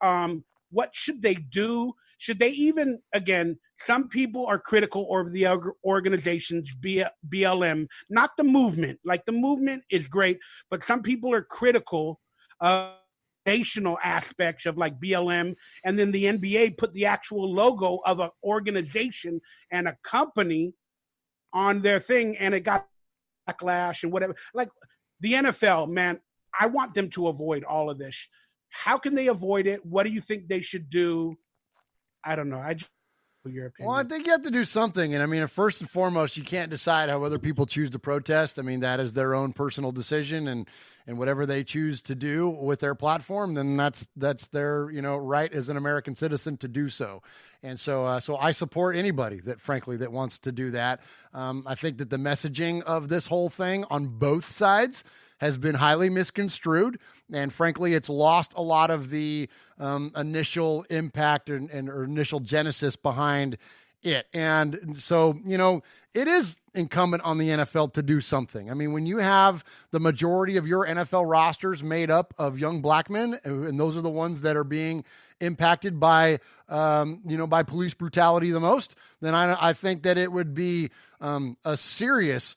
what should they do? Should they even, again, some people are critical of the organization's BLM, not the movement. Like, the movement is great, but some people are critical of national aspects of like BLM, and then the NBA put the actual logo of an organization and a company on their thing, and it got backlash and whatever. Like, the NFL, man, I want them to avoid all of this. How can they avoid it? What do you think they should do? I don't know. Your opinion. Well, I think you have to do something. And I mean, first and foremost, you can't decide how other people choose to protest. I mean, that is their own personal decision, and whatever they choose to do with their platform, then that's their, right as an American citizen to do so. And so I support anybody that wants to do that. I think that the messaging of this whole thing on both sides has been highly misconstrued, and frankly, it's lost a lot of the initial impact or initial genesis behind it. And so, it is incumbent on the NFL to do something. I mean, when you have the majority of your NFL rosters made up of young black men, and those are the ones that are being impacted by, by police brutality the most, then I think that it would be a serious,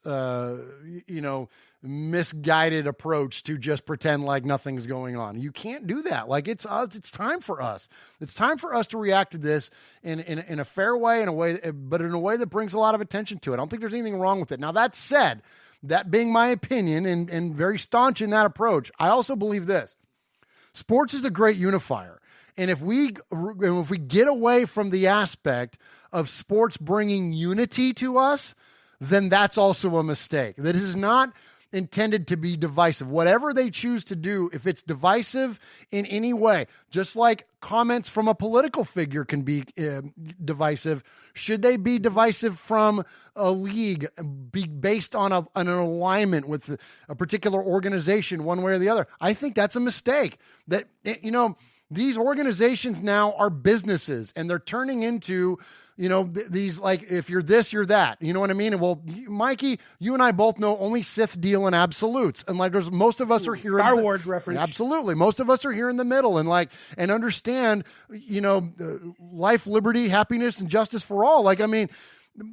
misguided approach to just pretend like nothing's going on. You can't do that. Like, it's time for us. It's time for us to react to this in a fair way, but in a way that brings a lot of attention to it. I don't think there's anything wrong with it. Now, that said, that being my opinion and very staunch in that approach, I also believe this: sports is a great unifier. And if we get away from the aspect of sports bringing unity to us, then that's also a mistake. That is not intended to be divisive. Whatever they choose to do, if it's divisive in any way, just like comments from a political figure can be divisive, should they be divisive from a league, be based on an alignment with a particular organization one way or the other? I think that's a mistake. That, these organizations now are businesses, and they're turning into, these, like, if you're this, you're that. You know what I mean? And well, Mikey, you and I both know only Sith deal in absolutes. And like, most of us are here. Star Wars reference. Absolutely. Most of us are here in the middle and understand, life, liberty, happiness, and justice for all. Like, I mean,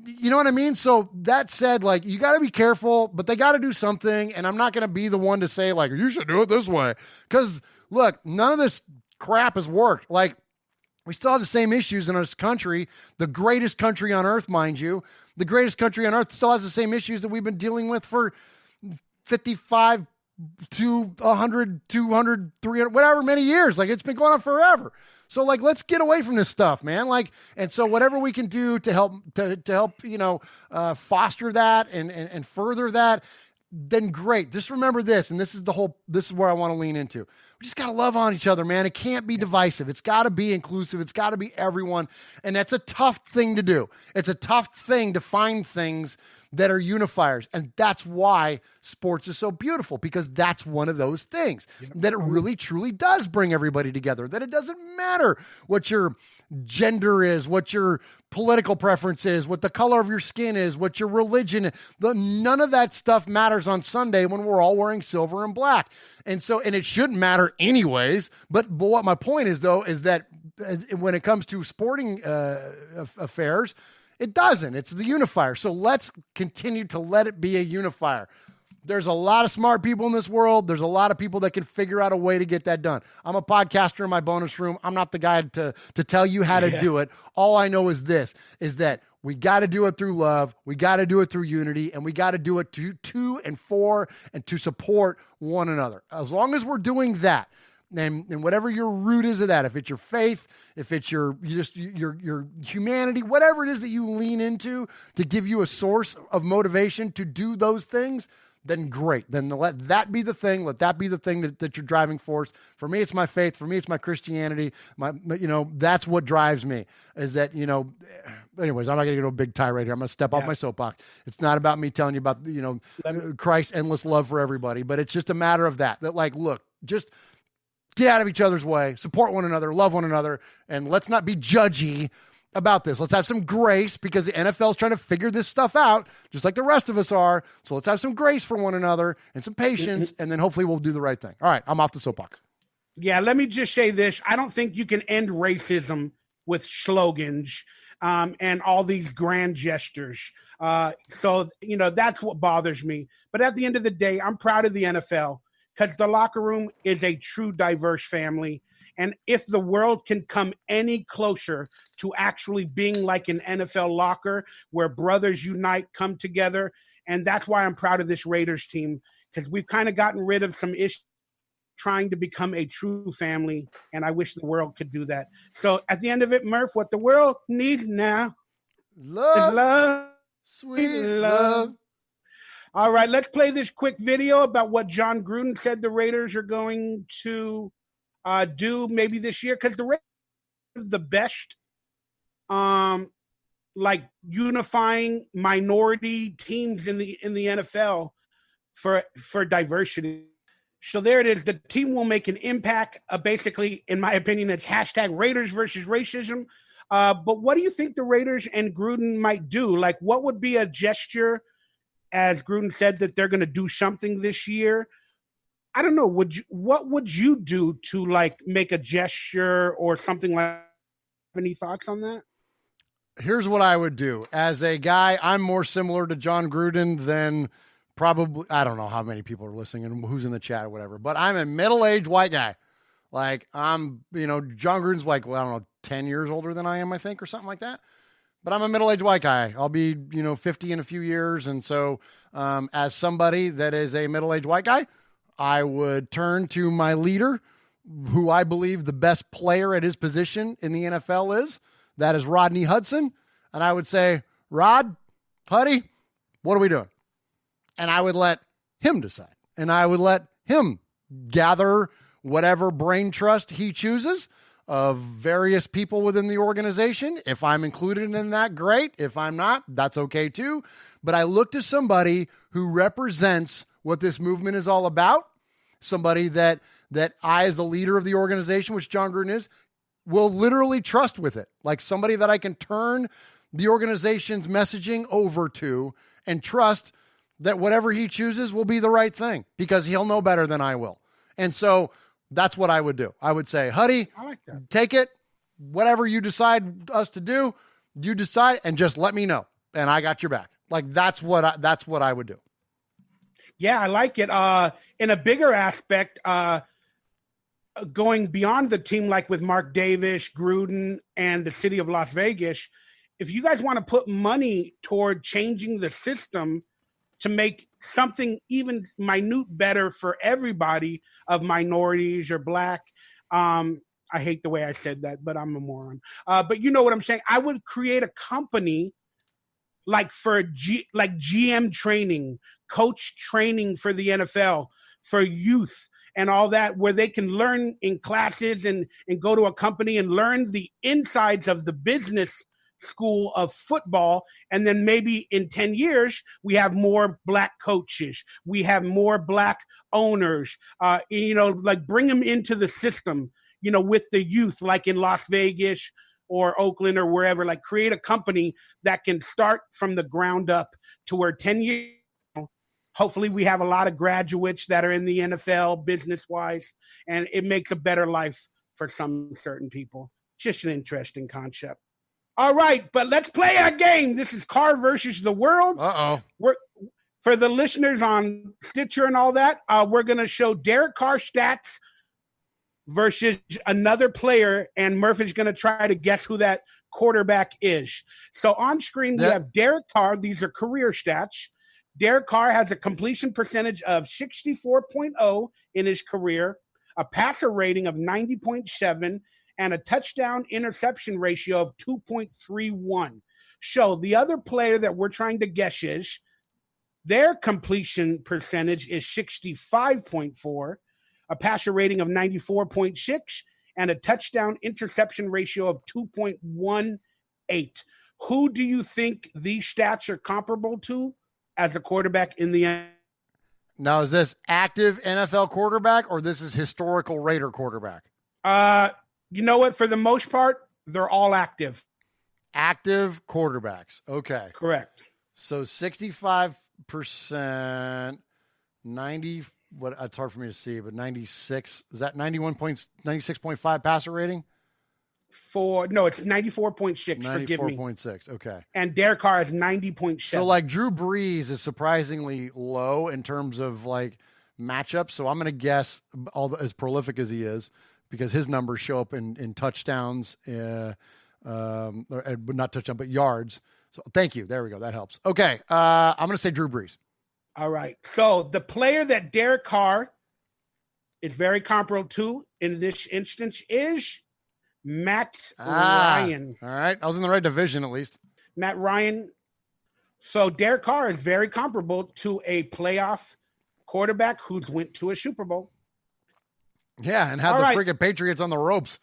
you know what I mean? So that said, like, you got to be careful, but they got to do something. And I'm not going to be the one to say, like, you should do it this way. Because look, none of this crap has worked. Like, we still have the same issues in this country, the greatest country on earth, mind you. The greatest country on earth still has the same issues that we've been dealing with for 55 to 100, 200, 300, whatever many years. Like, it's been going on forever. So, like, let's get away from this stuff, man. Like, and so whatever we can do to help, foster that and further that, then great. Just remember this, and this is where I want to lean into. We just got to love on each other, man. It can't be divisive. It's got to be inclusive. It's got to be everyone. And that's a tough thing to do. It's a tough thing to find things that are unifiers. And that's why sports is so beautiful, because that's one of those things that it really truly does bring everybody together, that it doesn't matter what your gender is, what your political preference is, what the color of your skin is, what your religion is. None of that stuff matters on Sunday when we're all wearing silver and black. And it shouldn't matter anyways. But what my point is, though, is that when it comes to sporting affairs, it doesn't. It's the unifier. So let's continue to let it be a unifier. There's a lot of smart people in this world. There's a lot of people that can figure out a way to get that done. I'm a podcaster in my bonus room. I'm not the guy to tell you how to do it. All I know is this, is that we got to do it through love. We got to do it through unity, and we got to do it to and for and to support one another. As long as we're doing that, and whatever your root is of that, if it's your faith, if it's your humanity, whatever it is that you lean into to give you a source of motivation to do those things, then great. Then let that be the thing. Let that be the thing that your driving force. For me, it's my faith. For me, it's my Christianity. That's what drives me, is that, anyways, I'm not going to get a big tirade here. I'm going to step off my soapbox. It's not about me telling you about, Christ's endless love for everybody, but it's just a matter of that like, look, just get out of each other's way, support one another, love one another, and let's not be judgy about this. Let's have some grace, because the NFL is trying to figure this stuff out, just like the rest of us are. So let's have some grace for one another and some patience, and then hopefully we'll do the right thing. All right, I'm off the soapbox. Yeah, let me just say this. I don't think you can end racism with slogans and all these grand gestures. So that's what bothers me. But at the end of the day, I'm proud of the NFL, because the locker room is a true diverse family. And if the world can come any closer to actually being like an NFL locker where brothers unite, come together, and that's why I'm proud of this Raiders team, because we've kind of gotten rid of some issues trying to become a true family, and I wish the world could do that. So at the end of it, Murph, what the world needs now is love, sweet love. All right, let's play this quick video about what John Gruden said the Raiders are going to do maybe this year, because the Raiders are the best unifying minority teams in the NFL for diversity. So there it is. The team will make an impact. Basically, in my opinion, it's hashtag Raiders versus racism. But what do you think the Raiders and Gruden might do? Like, what would be a gesture, as Gruden said that they're going to do something this year? I don't know. What would you do to make a gesture or something like that? Any thoughts on that? Here's what I would do. As a guy, I'm more similar to John Gruden than probably, I don't know how many people are listening and who's in the chat or whatever, but I'm a middle-aged white guy. John Gruden's I don't know, 10 years older than I am, I think, or something like that. But I'm a middle-aged white guy. I'll be, 50 in a few years. And so as somebody that is a middle-aged white guy, I would turn to my leader, who I believe the best player at his position in the NFL is. That is Rodney Hudson. And I would say, Rod, Putty, what are we doing? And I would let him decide. And I would let him gather whatever brain trust he chooses of various people within the organization. If I'm included in that, great. If I'm not, that's okay too. But I look to somebody who represents what this movement is all about, somebody that I, as the leader of the organization, which John Gruden is, will literally trust with it. Like somebody that I can turn the organization's messaging over to and trust that whatever he chooses will be the right thing, because he'll know better than I will. And so that's what I would do. I would say, Huddy, take it, whatever you decide us to do, you decide, and just let me know. And I got your back. That's what I would do. Yeah, I like it. In a bigger aspect, going beyond the team, like with Mark Davis, Gruden, and the city of Las Vegas, if you guys want to put money toward changing the system to make something even minute better for everybody of minorities or black, I hate the way I said that, but I'm a moron. But you know what I'm saying? I would create a company for GM training, coach training for the NFL, for youth and all that, where they can learn in classes and go to a company and learn the insides of the business school of football. And then maybe in 10 years, we have more black coaches. We have more black owners, like bring them into the system, with the youth, like in Las Vegas or Oakland or wherever, like create a company that can start from the ground up to where 10 years, hopefully we have a lot of graduates that are in the NFL business-wise, and it makes a better life for some certain people. Just an interesting concept. All right, but let's play our game. This is CARR versus the world. For the listeners on Stitcher and all that, we're going to show Derek Carr stats versus another player, and Murph is going to try to guess who that quarterback is. So on screen, we have Derek Carr. These are career stats. Derek Carr has a completion percentage of 64.0 in his career, a passer rating of 90.7, and a touchdown interception ratio of 2.31. So the other player that we're trying to guess is, their completion percentage is 65.4, a passer rating of 94.6, and a touchdown interception ratio of 2.18. Who do you think these stats are comparable to as a quarterback in the end? Now, is this active NFL quarterback or this is historical Raider quarterback? You know what? For the most part, they're all active. Active quarterbacks. Okay. Correct. So 65%, 90, what it's hard for me to see, but 96, is that 96.5 passer rating? No, it's 94.6. Forgive me. 94.6. Okay. And Derek Carr is 90.7. So like Drew Brees is surprisingly low in terms of like matchups. So I'm going to guess as prolific as he is, because his numbers show up in touchdowns, but not touchdown, but yards. So thank you. There we go. That helps. Okay. I'm going to say Drew Brees. All right. So the player that Derek Carr is very comparable to in this instance is Matt Ryan. All right. I was in the right division at least. Matt Ryan. So Derek Carr is very comparable to a playoff quarterback who's went to a Super Bowl. Yeah, and had friggin' Patriots on the ropes.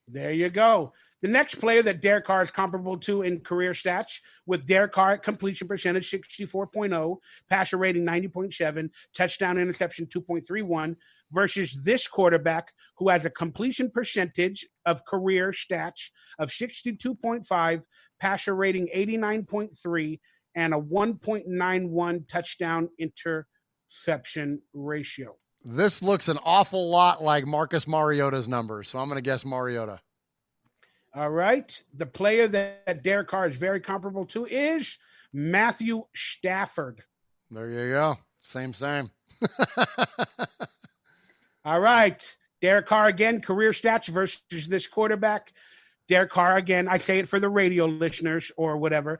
There you go. The next player that Derek Carr is comparable to in career stats, with Derek Carr at completion percentage 64.0, passer rating 90.7, touchdown interception 2.31, versus this quarterback who has a completion percentage of career stats of 62.5, passer rating 89.3, and a 1.91 touchdown interception ratio. This looks an awful lot like Marcus Mariota's numbers, so I'm going to guess Mariota. All right. The player that Derek Carr is very comparable to is Matthew Stafford. There you go. Same. All right. Derek Carr again, career stats versus this quarterback. Derek Carr again, I say it for the radio listeners or whatever.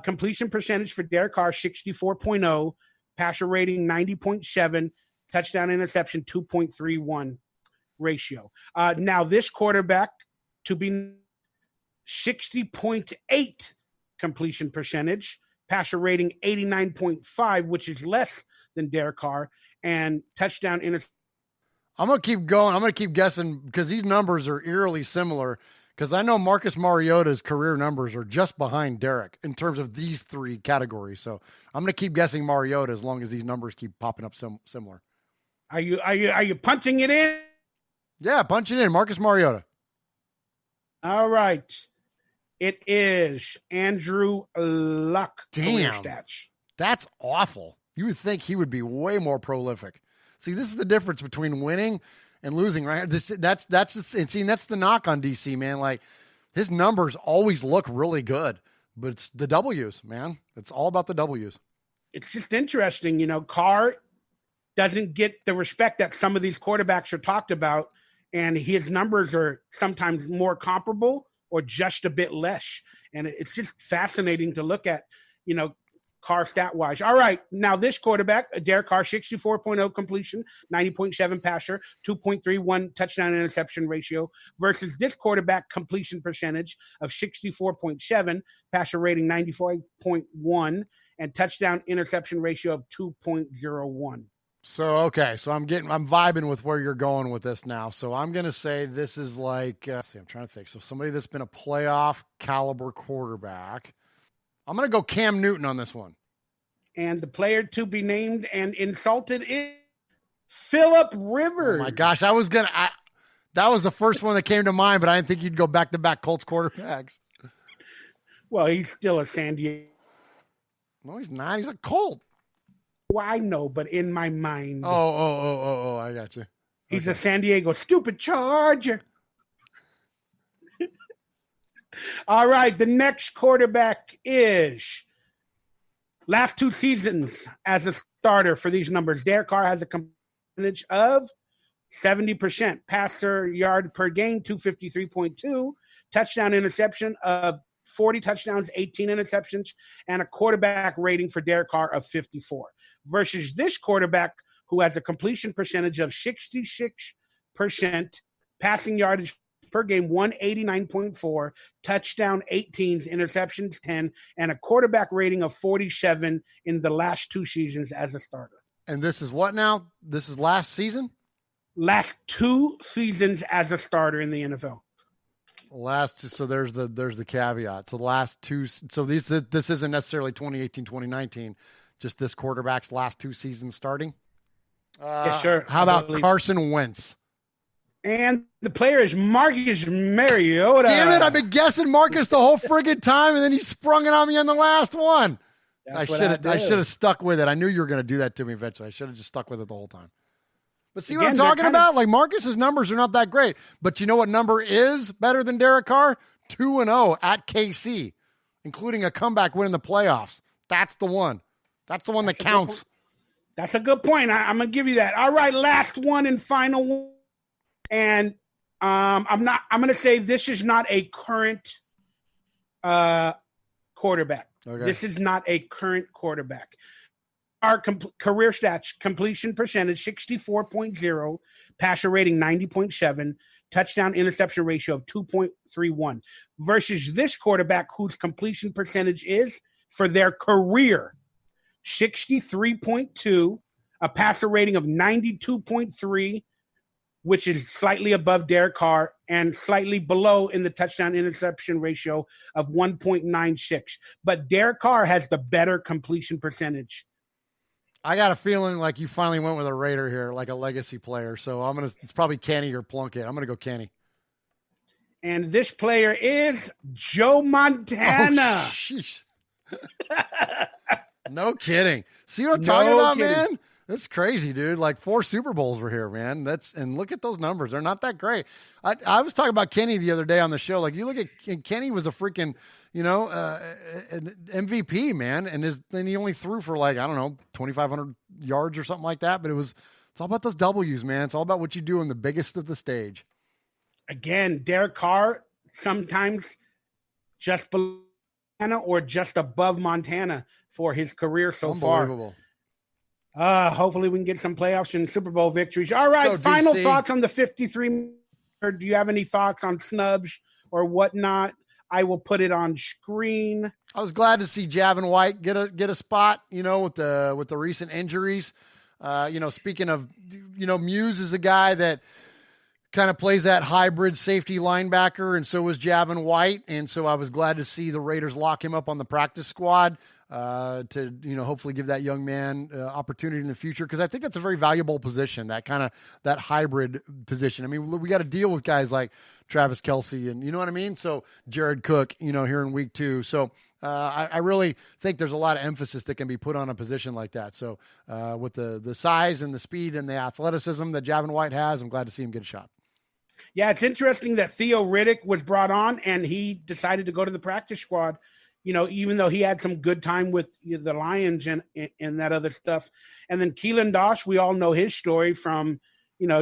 Completion percentage for Derek Carr, 64.0. Passer rating, 90.7. Touchdown interception, 2.31 ratio. Now, this quarterback to be 60.8 completion percentage, passer rating 89.5, which is less than Derek Carr, and touchdown interception. I'm going to keep going. I'm going to keep guessing because these numbers are eerily similar, because I know Marcus Mariota's career numbers are just behind Derek in terms of these three categories. So I'm going to keep guessing Mariota as long as these numbers keep popping up similar. Are you punching it in? Yeah, punching in. Marcus Mariota. All right. It is Andrew Luck. Damn. That's awful. You would think he would be way more prolific. See, this is the difference between winning and losing, right? That's the knock on DC, man. Like, his numbers always look really good, but it's the W's, man. It's all about the W's. It's just interesting, Carr doesn't get the respect that some of these quarterbacks are talked about, and his numbers are sometimes more comparable or just a bit less. And it's just fascinating to look at, Carr stat-wise. All right, now this quarterback, Derek Carr, 64.0 completion, 90.7 passer, 2.31 touchdown interception ratio, versus this quarterback completion percentage of 64.7, passer rating 94.1, and touchdown interception ratio of 2.01. So, okay. So I'm vibing with where you're going with this now. So I'm going to say this is like, I'm trying to think. So somebody that's been a playoff caliber quarterback. I'm going to go Cam Newton on this one. And the player to be named and insulted is Phillip Rivers. Oh my gosh. That was the first one that came to mind, but I didn't think you'd go back-to-back Colts quarterbacks. Well, he's still a San Diego. No, he's not. He's a Colt. Well, I know, but in my mind. Oh, I got you. He's a San Diego stupid Charger. All right, the next quarterback is last 2 seasons as a starter for these numbers. Derek Carr has a percentage of 70%. Passer yard per game, 253.2. Touchdown interception of 40 touchdowns, 18 interceptions, and a quarterback rating for Derek Carr of 54. Versus this quarterback who has a completion percentage of 66%, passing yardage per game, 189.4, touchdown 18, interceptions 10, and a quarterback rating of 47 in the last 2 seasons as a starter. And this is what now? This is last season? Last 2 seasons as a starter in the NFL. So there's the caveat. So the last 2, so this isn't necessarily 2018, 2019, just this quarterback's last 2 seasons starting. Yeah, sure. How about Carson Wentz? And the player is Marcus Mariota. Damn it! I've been guessing Marcus the whole friggin' time, and then he sprung it on me on the last one. I should have stuck with it. I knew you were going to do that to me eventually. I should have just stuck with it the whole time. But see what I'm talking about? Like, Marcus's numbers are not that great. But you know what number is better than Derek Carr? 2-0 at KC, including a comeback win in the playoffs. That's the one. That's the one that counts. That's a good point. I'm going to give you that. All right, last one and final one. And I'm going to say this is not a current quarterback. Okay. This is not a current quarterback. Our career stats: completion percentage 64.0, passer rating 90.7, touchdown interception ratio of 2.31. Versus this quarterback whose completion percentage is for their career 63.2, a passer rating of 92.3, which is slightly above Derek Carr and slightly below in the touchdown interception ratio of 1.96. But Derek Carr has the better completion percentage. I got a feeling like you finally went with a Raider here, like a legacy player. So it's probably Kenny or Plunkett. I'm going to go Kenny. And this player is Joe Montana. Oh, jeez. No kidding. See what I'm talking about, man? That's crazy, dude. Like 4 Super Bowls were here, man. And look at those numbers. They're not that great. I was talking about Kenny the other day on the show. Like, you look at Kenny was a freaking, an MVP, man. And then he only threw for 2,500 yards or something like that. But it's all about those W's, man. It's all about what you do on the biggest of the stage. Again, Derek Carr sometimes just below Montana or just above Montana for his career so far. Unbelievable. Hopefully we can get some playoffs and Super Bowl victories. All right, final thoughts on the 53. Or do you have any thoughts on snubs or whatnot? I will put it on screen. I was glad to see Javin White get a spot, with the recent injuries. Speaking of, Muse is a guy that kind of plays that hybrid safety linebacker, and so was Javin White. And so I was glad to see the Raiders lock him up on the practice squad to hopefully give that young man opportunity in the future, because I think that's a very valuable position, that hybrid position. I mean, we got to deal with guys like Travis Kelce and you know what I mean? So Jared Cook, here in week 2. So I really think there's a lot of emphasis that can be put on a position like that. So with the size and the speed and the athleticism that Javin White has, I'm glad to see him get a shot. Yeah, it's interesting that Theo Riddick was brought on and he decided to go to the practice squad, even though he had some good time with the Lions and that other stuff. And then Keelan Dosh, we all know his story from,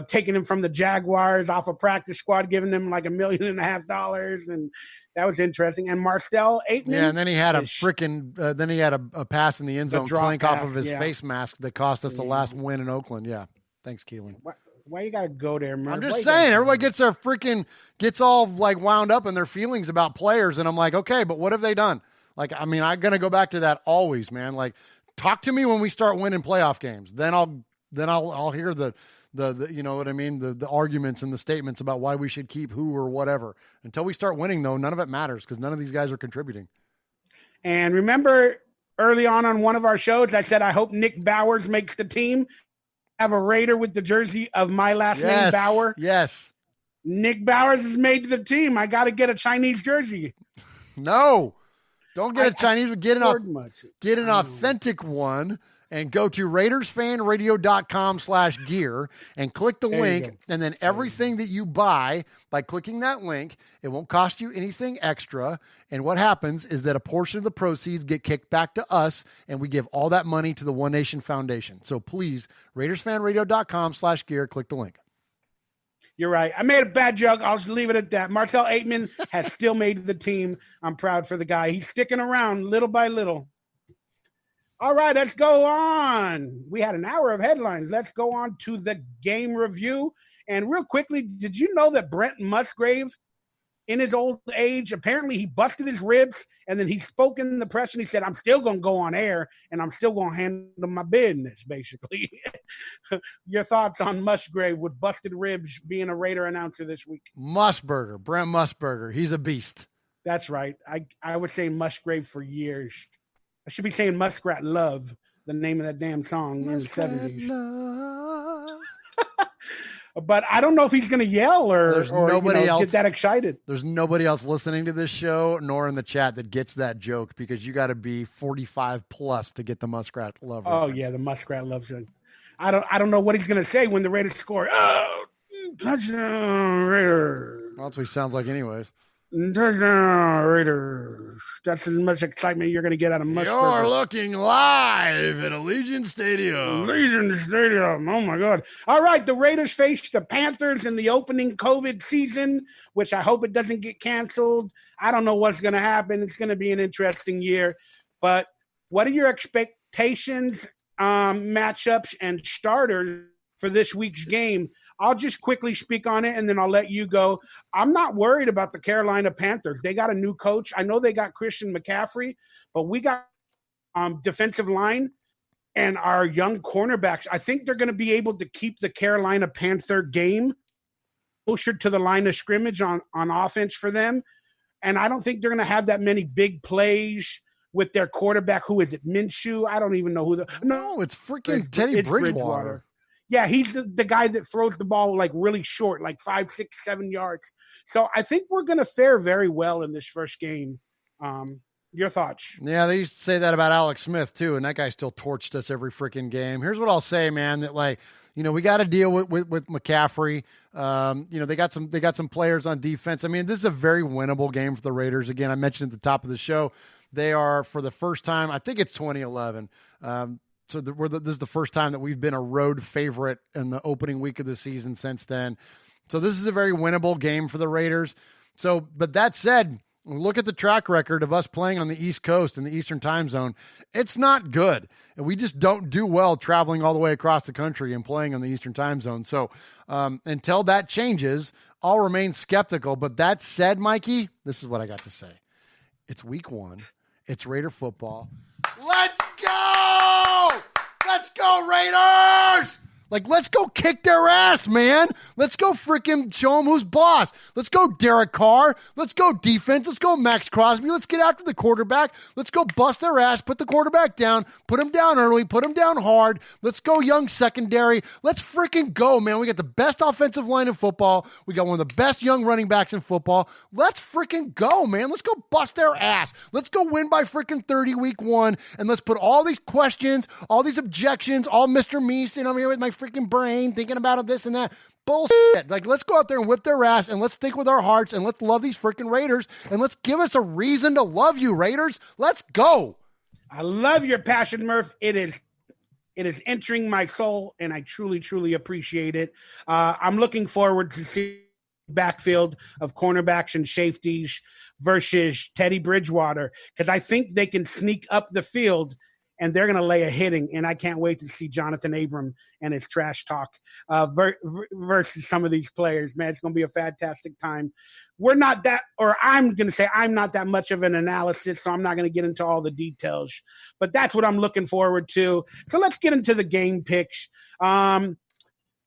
taking him from the Jaguars off a practice squad, giving them like $1.5 million. And that was interesting. And Marcel Aitman. Yeah, and then he had a pass in the end zone clank off of his face mask that cost us the last win in Oakland. Yeah. Thanks, Keelan. Why you got to go there, man? I'm just saying, everybody gets all like wound up in their feelings about players. And I'm like, okay, but what have they done? Like, I mean, I'm going to go back to that always, man. Like, talk to me when we start winning playoff games. Then I'll then I'll hear the you know what I mean, the arguments and the statements about why we should keep who or whatever. Until we start winning, though, none of it matters because none of these guys are contributing. And remember, early on one of our shows, I said I hope Nick Bowers makes the team. Have a Raider with the jersey of my last name, Bauer. Yes. Nick Bowers has made the team. I got to get a Chinese jersey. No, don't get a Chinese. Get an Oh. authentic one. And go to RaidersFanRadio.com/gear and click the link. And then everything that you buy by clicking that link, it won't cost you anything extra. And what happens is that a portion of the proceeds get kicked back to us, and we give all that money to the One Nation Foundation. So please, RaidersFanRadio.com/gear, click the link. You're right. I made a bad joke. I'll just leave it at that. Marcel Aitman has still made the team. I'm proud for the guy. He's sticking around little by little. All right, let's go on. We had an hour of headlines. Let's go on to the game review. And real quickly, did you know that Brent Musgrave, in his old age, apparently he busted his ribs, and then he spoke in the press and he said, I'm still going to go on air, and I'm still going to handle my business, basically. Your thoughts on Musgrave with busted ribs being a Raider announcer this week? Brent Musburger. He's a beast. That's right. I was saying Musgrave for years. I should be saying Muskrat Love, the name of that damn song Muskrat in the 70s. Love. But I don't know if he's going to yell or nobody else get that excited. There's nobody else listening to this show nor in the chat that gets that joke because you got to be 45 plus to get the Muskrat Love reference. Oh, yeah, the Muskrat Love song. I don't know what he's going to say when the Raiders score. Oh, touchdown Raiders. Well, that's what he sounds like anyways. Touchdown Raiders. That's as much excitement you're going to get out of Musgrave. You're looking live at Allegiant Stadium. Allegiant Stadium. Oh, my God. All right, the Raiders face the Panthers in the opening COVID season, which I hope it doesn't get canceled. I don't know what's going to happen. It's going to be an interesting year. But what are your expectations, matchups, and starters for this week's game? I'll just quickly speak on it, and then I'll let you go. I'm not worried about the Carolina Panthers. They got a new coach. I know they got Christian McCaffrey, but we got defensive line and our young cornerbacks. I think they're going to be able to keep the Carolina Panther game closer to the line of scrimmage on offense for them. And I don't think they're going to have that many big plays with their quarterback. Who is it? Minshew? I don't even know who No, it's freaking Teddy Bridgewater. Yeah, he's the guy that throws the ball like really short, like 5, 6, 7 yards. So I think we're going to fare very well in this first game. Your thoughts? Yeah, they used to say that about Alex Smith too, and that guy still torched us every freaking game. Here's what I'll say, man, that we got to deal with McCaffrey. They got some players on defense. I mean, this is a very winnable game for the Raiders. Again, I mentioned at the top of the show, they are for the first time, I think it's 2011. So this is the first time that we've been a road favorite in the opening week of the season since then. So this is a very winnable game for the Raiders. So, but that said, look at the track record of us playing on the East Coast in the Eastern time zone. It's not good. And we just don't do well traveling all the way across the country and playing on the Eastern time zone. So until that changes, I'll remain skeptical. But that said, Mikey, this is what I got to say. It's week 1. It's Raider football. Let's go! Let's go, Raiders! Let's go kick their ass, man. Let's go freaking show them who's boss. Let's go Derek Carr. Let's go defense. Let's go Max Crosby. Let's get after the quarterback. Let's go bust their ass, put the quarterback down, put him down early, put him down hard. Let's go young secondary. Let's freaking go, man. We got the best offensive line in football. We got one of the best young running backs in football. Let's freaking go, man. Let's go bust their ass. Let's go win by freaking 30 week 1, and let's put all these questions, all these objections, all Mr. Me sitting over here with my freaking brain thinking about this and that bullshit. Let's go out there and whip their ass, and let's think with our hearts, and let's love these freaking Raiders, and let's give us a reason to love you, Raiders. Let's go. I love your passion, Murph. It is entering my soul, and I truly, truly appreciate it. I'm looking forward to seeing backfield of cornerbacks and safeties versus Teddy Bridgewater, because I think they can sneak up the field and they're going to lay a hitting. And I can't wait to see Jonathan Abram and his trash talk versus some of these players. Man, it's going to be a fantastic time. We're not that, or I'm going to say I'm not that much of an analysis, so I'm not going to get into all the details. But that's what I'm looking forward to. So let's get into the game picks.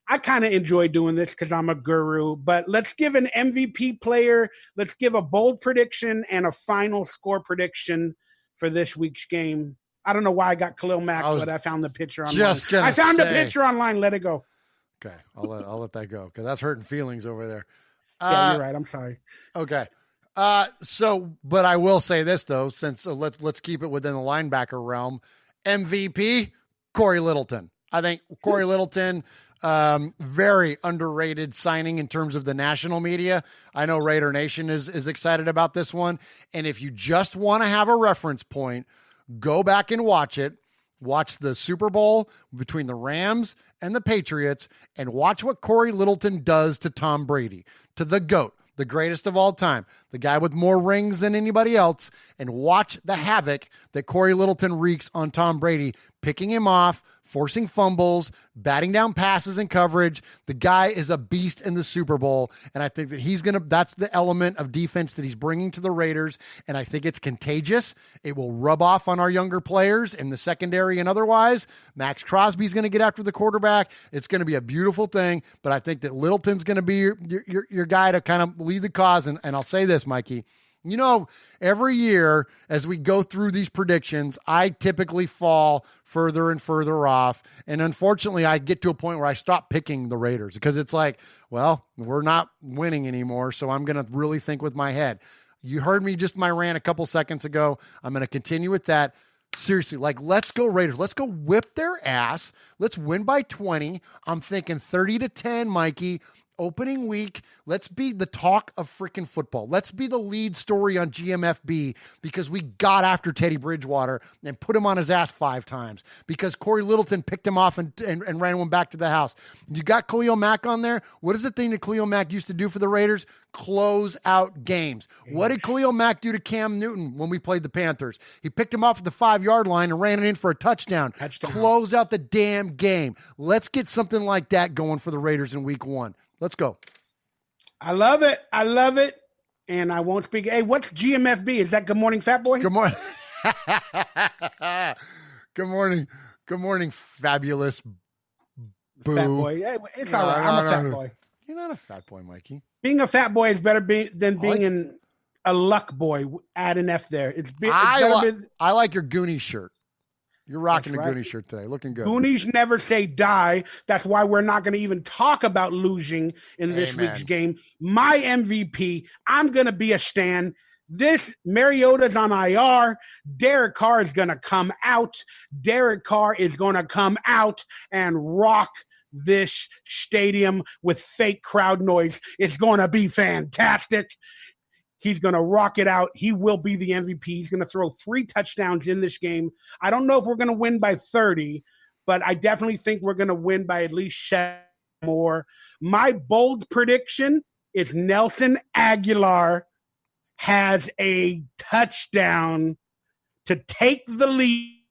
I kind of enjoy doing this because I'm a guru, but let's give an MVP player. Let's give a bold prediction and a final score prediction for this week's game. I don't know why I got Khalil Mack, but I found the picture online. I found the picture online. Let it go. Okay, I'll let that go because that's hurting feelings over there. Yeah, you're right. I'm sorry. Okay. But I will say this though, since let's keep it within the linebacker realm. MVP Corey Littleton. I think Corey Littleton. Very underrated signing in terms of the national media. I know Raider Nation is excited about this one. And if you just want to have a reference point, go back and watch it. Watch the Super Bowl between the Rams and the Patriots and watch what Corey Littleton does to Tom Brady, to the GOAT, the greatest of all time, the guy with more rings than anybody else, and watch the havoc that Corey Littleton wreaks on Tom Brady, picking him off, forcing fumbles, batting down passes and coverage. The guy is a beast in the Super Bowl, and I think that that's the element of defense that he's bringing to the Raiders, and I think it's contagious. It will rub off on our younger players in the secondary and otherwise. Max Crosby's going to get after the quarterback. It's going to be a beautiful thing, but I think that Littleton's going to be your guy to kind of lead the cause, and I'll say this, Mikey. You know, every year as we go through these predictions, I typically fall further and further off. And unfortunately, I get to a point where I stop picking the Raiders because it's like, well, we're not winning anymore. So I'm going to really think with my head. You heard me just my rant a couple seconds ago. I'm going to continue with that. Seriously, like, let's go Raiders. Let's go whip their ass. Let's win by 20. I'm thinking 30-10, Mikey. Opening week, let's be the talk of freaking football. Let's be the lead story on GMFB because we got after Teddy Bridgewater and put him on his ass 5 times because Corey Littleton picked him off and ran one back to the house. You got Khalil Mack on there. What is the thing that Khalil Mack used to do for the Raiders? Close out games. What did Khalil Mack do to Cam Newton when we played the Panthers? He picked him off at the 5-yard line and ran it in for a touchdown. Close out the damn game. Let's get something like that going for the Raiders in week 1. Let's go. I love it. I love it. And I won't speak. Hey, what's GMFB? Is that Good Morning, Fat Boy? Good morning. Good morning. Good morning, fabulous boo. Fat boy. Hey, it's all right. I'm a fat boy. You're not a fat boy, Mikey. Being a fat boy is better than being a luck boy. Add an F there. I like your Goonie shirt. You're rocking a Goonie shirt today. Looking good. Goonies never say die. That's why we're not going to even talk about losing in this week's game. My MVP, I'm going to be a Stan. This Mariota's on IR. Derek Carr is going to come out. Derek Carr is going to come out and rock this stadium with fake crowd noise. It's going to be fantastic. He's going to rock it out. He will be the MVP. He's going to throw 3 touchdowns in this game. I don't know if we're going to win by 30, but I definitely think we're going to win by at least 7 more. My bold prediction is Nelson Aguilar has a touchdown to take the lead,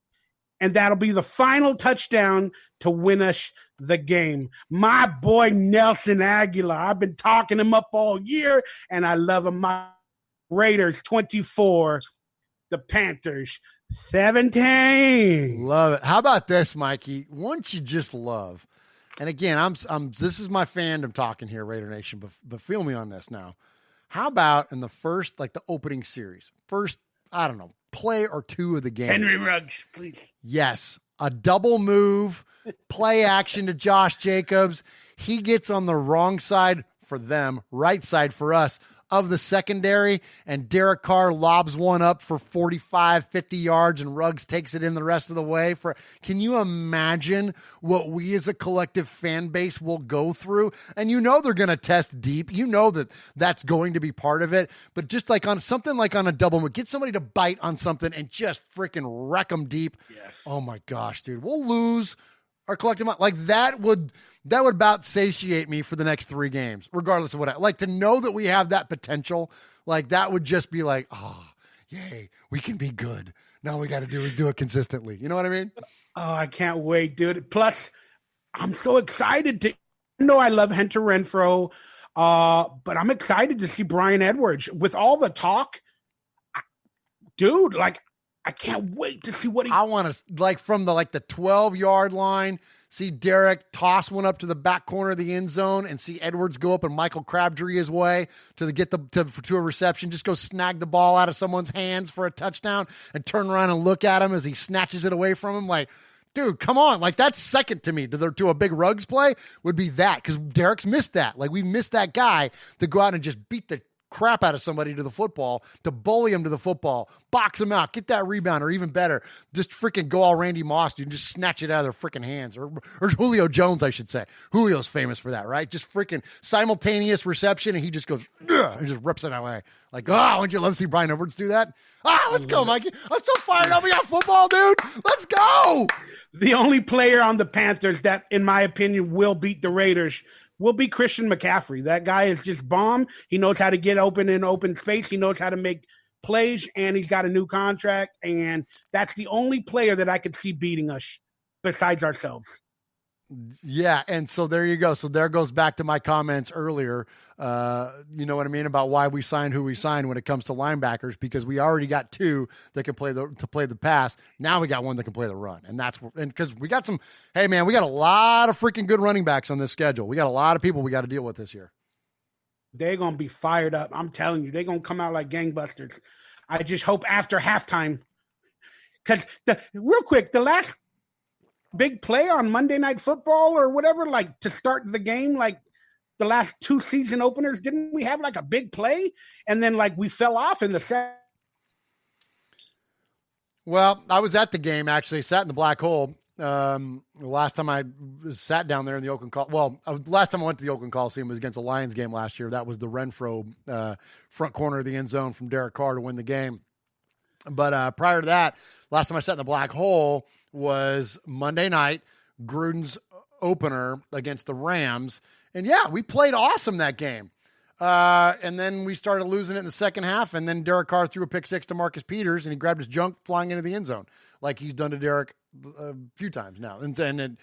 and that'll be the final touchdown to win us the game. My boy Nelson Aguilar. I've been talking him up all year, and I love him. My Raiders 24, the Panthers 17. Love it. How about this, Mikey? Once you just love, and again, this is my fandom talking here, Raider Nation, but feel me on this now. How about in the first, like the opening series, first, I don't know, play or 2 of the game? Henry Ruggs, please. Yes, a double move, play action to Josh Jacobs. He gets on the wrong side for them, right side for us, of the secondary, and Derek Carr lobs one up for 45, 50 yards, and Ruggs takes it in the rest of the way. Can you imagine what we as a collective fan base will go through? And you know they're going to test deep. You know that's going to be part of it. But just like on something like on a double move, get somebody to bite on something and just freaking wreck them deep. Yes. Oh, my gosh, dude. We'll lose our collective mind. Like that would about satiate me for the next 3 games, regardless of what like to know that we have that potential. Like that would just be like, oh, yay, we can be good. Now all we got to do is do it consistently. You know what I mean? Oh, I can't wait, dude. Plus, I'm so excited to. I know I love Hunter Renfrow, but I'm excited to see Brian Edwards with all the talk. Dude, like, I can't wait to see what he. I want to, like, from the 12-yard line, see Derek toss one up to the back corner of the end zone and see Edwards go up and Michael Crabtree his way to a reception. Just go snag the ball out of someone's hands for a touchdown and turn around and look at him as he snatches it away from him. Like, dude, come on. Like, that's second to me to a big Ruggs play would be that, because Derek's missed that. Like, we missed that guy to go out and just beat the crap out of somebody to the football, to bully him to the football, box him out, get that rebound, or even better, just freaking go all Randy Moss, dude, and just snatch it out of their freaking hands. Or Julio Jones, I should say. Julio's famous for that, right? Just freaking simultaneous reception, and he just goes, and just rips it away. Like, wouldn't you love to see Brian Edwards do that? Let's go, Mikey. I'm so fired up. We got football, dude. Let's go. The only player on the Panthers that, in my opinion, will beat the Raiders will be Christian McCaffrey. That guy is just bomb. He knows how to get open in open space. He knows how to make plays, and he's got a new contract. And that's the only player that I could see beating us besides ourselves. Yeah, and so there you go. So there goes back to my comments earlier. You know what I mean about why we signed who we signed when it comes to linebackers, because we already got two that can play the pass. Now we got one that can play the run, and because we got some. Hey man, we got a lot of freaking good running backs on this schedule. We got a lot of people we got to deal with this year. They're gonna be fired up. I'm telling you, they're gonna come out like gangbusters. I just hope after halftime, because real quick, the last big play on Monday Night Football or whatever, like to start the game, like the last two season openers, didn't we have like a big play? And then like we fell off in the second. Well, I was at the game, actually, sat in the black hole. Last time I sat down there in the Oakland last time I went to the Oakland Coliseum was against the Lions game last year. That was the Renfrow front corner of the end zone from Derek Carr to win the game. But prior to that, last time I sat in the black hole was Monday night, Gruden's opener against the Rams. And yeah, we played awesome that game. And then we started losing it in the second half. And then Derek Carr threw a pick six to Marcus Peters, and he grabbed his junk flying into the end zone, like he's done to Derek a few times now. And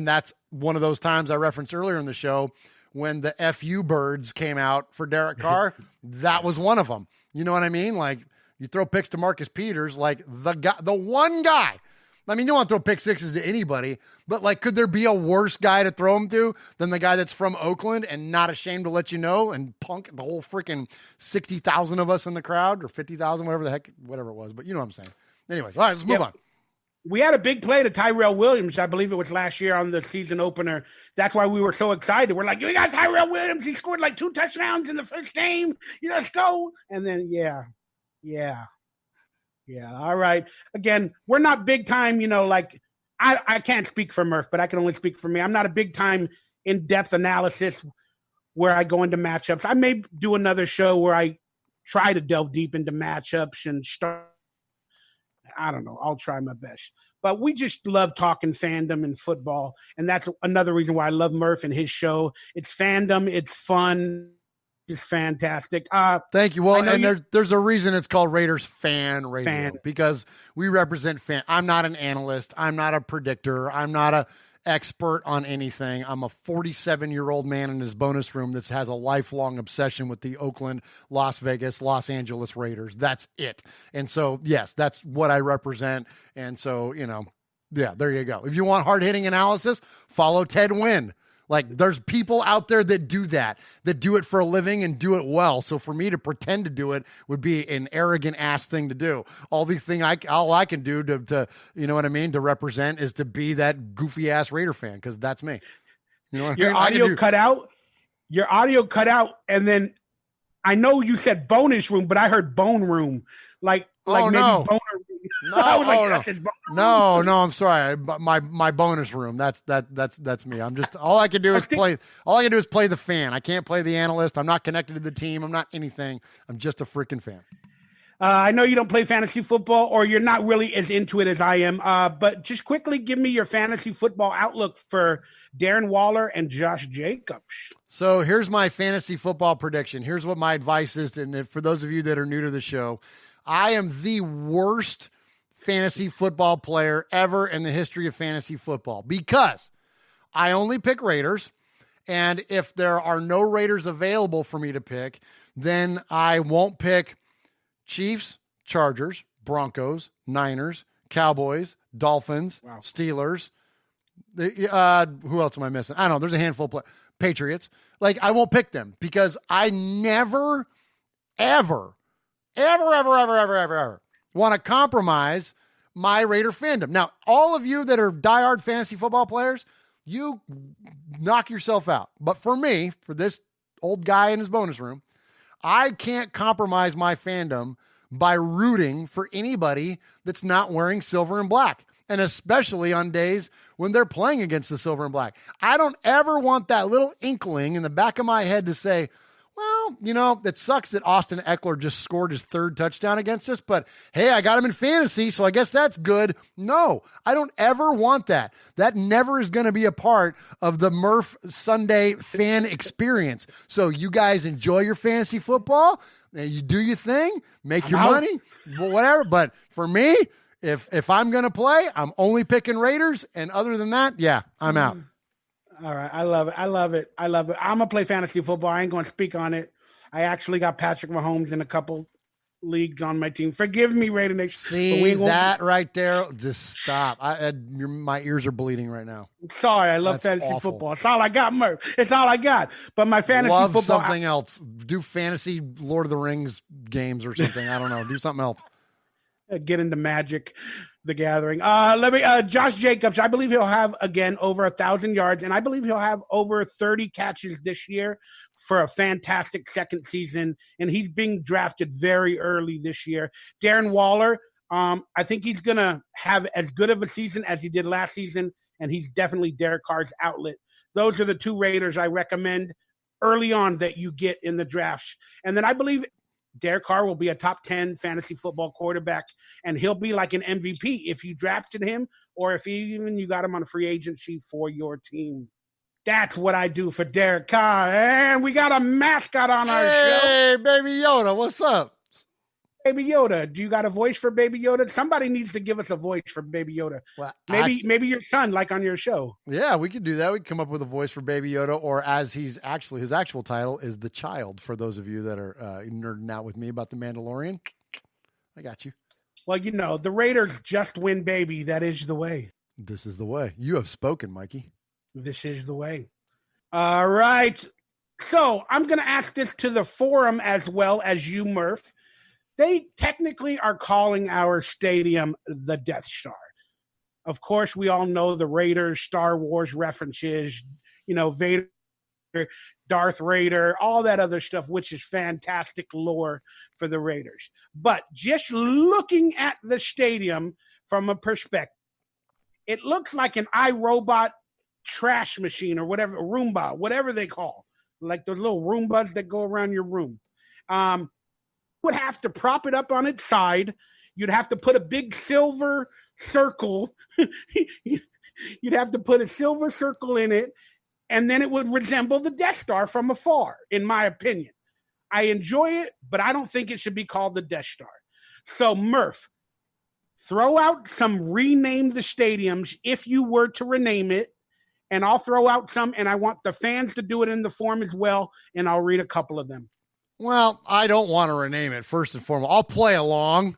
that's one of those times I referenced earlier in the show when the FU birds came out for Derek Carr. That was one of them. You know what I mean? Like, you throw picks to Marcus Peters, like the one guy. I mean, you don't want to throw pick sixes to anybody, but like, could there be a worse guy to throw them to than the guy that's from Oakland and not ashamed to let you know and punk the whole freaking 60,000 of us in the crowd, or 50,000, whatever it was. But you know what I'm saying. Anyways, all right, let's move on. We had a big play to Tyrell Williams. I believe it was last year on the season opener. That's why we were so excited. We're like, we got Tyrell Williams. He scored like 2 touchdowns in the first game. Let's go. And then, yeah. All right. Again, we're not big time, like I can't speak for Murph, but I can only speak for me. I'm not a big time in-depth analysis where I go into matchups. I may do another show where I try to delve deep into matchups and start. I don't know. I'll try my best. But we just love talking fandom and football. And that's another reason why I love Murph and his show. It's fandom. It's fun. It's fantastic. Thank you. Well, and there's a reason it's called Raiders Fan Radio, because we represent fan. I'm not an analyst. I'm not a predictor. I'm not a expert on anything. I'm a 47-year-old man in his bonus room that has a lifelong obsession with the Oakland, Las Vegas, Los Angeles Raiders. That's it. And so, yes, that's what I represent. And so, yeah, there you go. If you want hard-hitting analysis, follow Ted Wynn. Like, there's people out there that do it for a living and do it well. So for me to pretend to do it would be an arrogant ass thing to do. All I can do to you know what I mean, to represent is to be that goofy ass Raider fan, because that's me. You know what Your I mean? audio cut out. Your audio cut out, and then I know you said bonus room, but I heard bone room. Maybe boner room. I was no, I'm sorry. My bonus room. That's me. I'm just, all I can do is play the fan. I can't play the analyst. I'm not connected to the team. I'm not anything. I'm just a freaking fan. I know you don't play fantasy football, or you're not really as into it as I am. But just quickly give me your fantasy football outlook for Darren Waller and Josh Jacobs. So here's my fantasy football prediction. Here's what my advice is. And for those of you that are new to the show, I am the worst fantasy football player ever in the history of fantasy football because I only pick Raiders. And if there are no Raiders available for me to pick, then I won't pick Chiefs, Chargers, Broncos, Niners, Cowboys, Dolphins, Steelers. Who else am I missing? I don't know. There's a handful of Patriots. Like, I won't pick them because I never, ever want to compromise my Raider fandom. Now, all of you that are diehard fantasy football players, you knock yourself out. But for me, for this old guy in his bonus room, I can't compromise my fandom by rooting for anybody that's not wearing silver and black. And especially on days when they're playing against the silver and black. I don't ever want that little inkling in the back of my head to say, well, you know, it sucks that Austin Eckler just scored his third touchdown against us, but hey, I got him in fantasy, so I guess that's good. No, I don't ever want that. That never is going to be a part of the Murph Sunday fan experience. So you guys enjoy your fantasy football, and you do your thing, make your money, whatever. But for me, if I'm going to play, I'm only picking Raiders. And other than that, yeah, I'm out. All right. I love it. I'm going to play fantasy football. I ain't going to speak on it. I actually got Patrick Mahomes in a couple leagues on my team. Forgive me, Raider Nation. See that right there? Just stop. My ears are bleeding right now. Sorry. I love fantasy football. It's all I got, Murph. It's all I got. But my fantasy football. Something else. Do fantasy Lord of the Rings games or something. I don't know. Do something else. Get into Magic the Gathering. Josh Jacobs, I believe he'll have, again, over 1,000 yards, and I believe he'll have over 30 catches this year for a fantastic second season, and he's being drafted very early this year. Darren Waller, I think he's going to have as good of a season as he did last season, and he's definitely Derek Carr's outlet. Those are the two Raiders I recommend early on that you get in the drafts. And then I believe Derek Carr will be a top 10 fantasy football quarterback, and he'll be like an MVP if you drafted him or if even you got him on a free agency for your team. That's what I do for Derek Carr. And we got a mascot on our show. Hey, Baby Yoda, what's up? Baby Yoda, do you got a voice for Baby Yoda? Somebody needs to give us a voice for Baby Yoda. Well, maybe your son, like on your show. Yeah, we could do that. We could come up with a voice for Baby Yoda, or as his actual title is The Child, for those of you that are nerding out with me about The Mandalorian. I got you. Well, you know, the Raiders just win, baby. That is the way. This is the way. You have spoken, Mikey. This is the way. All right. So I'm going to ask this to the forum as well as you, Murph. They technically are calling our stadium the Death Star. Of course, we all know the Raiders, Star Wars references, you know, Vader, Darth Raider, all that other stuff, which is fantastic lore for the Raiders. But just looking at the stadium from a perspective, it looks like an iRobot trash machine or whatever, a Roomba, whatever they call, like those little Roombas that go around your room. Would have to prop it up on its side. You'd have to put a big silver circle. You'd have to put a silver circle in it, and then it would resemble the Death Star from afar, in my opinion. I enjoy it, but I don't think it should be called the Death Star. So, Murph, throw out some rename the stadiums if you were to rename it, and I'll throw out some, and I want the fans to do it in the form as well, and I'll read a couple of them. Well, I don't want to rename it, first and foremost. I'll play along,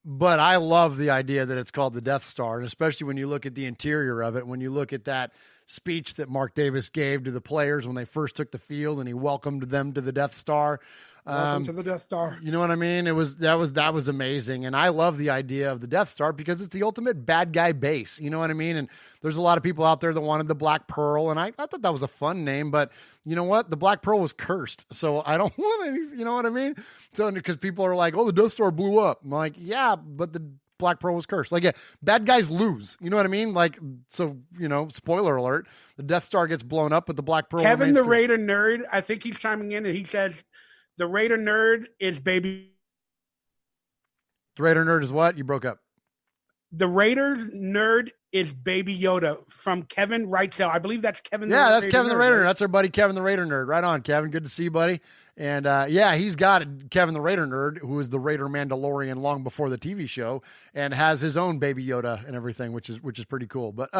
but I love the idea that it's called the Death Star, and especially when you look at the interior of it, when you look at that speech that Mark Davis gave to the players when they first took the field and he welcomed them to the Death Star. Welcome to the Death Star. You know what I mean? That was amazing. And I love the idea of the Death Star because it's the ultimate bad guy base. You know what I mean? And there's a lot of people out there that wanted the Black Pearl. And I thought that was a fun name, but you know what? The Black Pearl was cursed. So I don't want any, you know what I mean? So, because people are like, oh, the Death Star blew up. I'm like, yeah, but the Black Pearl was cursed. Like, yeah, bad guys lose. You know what I mean? Like, so, you know, spoiler alert, the Death Star gets blown up, but the Black Pearl Kevin the Raider Nerd, I think he's chiming in and he says, the Raider Nerd is baby. The Raider Nerd is what? You broke up. The Raiders nerd is Baby Yoda from Kevin Wrightsell. I believe that's Kevin. Yeah, that's Kevin the Raider. Right? That's our buddy Kevin the Raider nerd. Right on, Kevin. Good to see you, buddy. And he's got Kevin the Raider nerd, who is the Raider Mandalorian long before the TV show, and has his own Baby Yoda and everything, which is pretty cool. But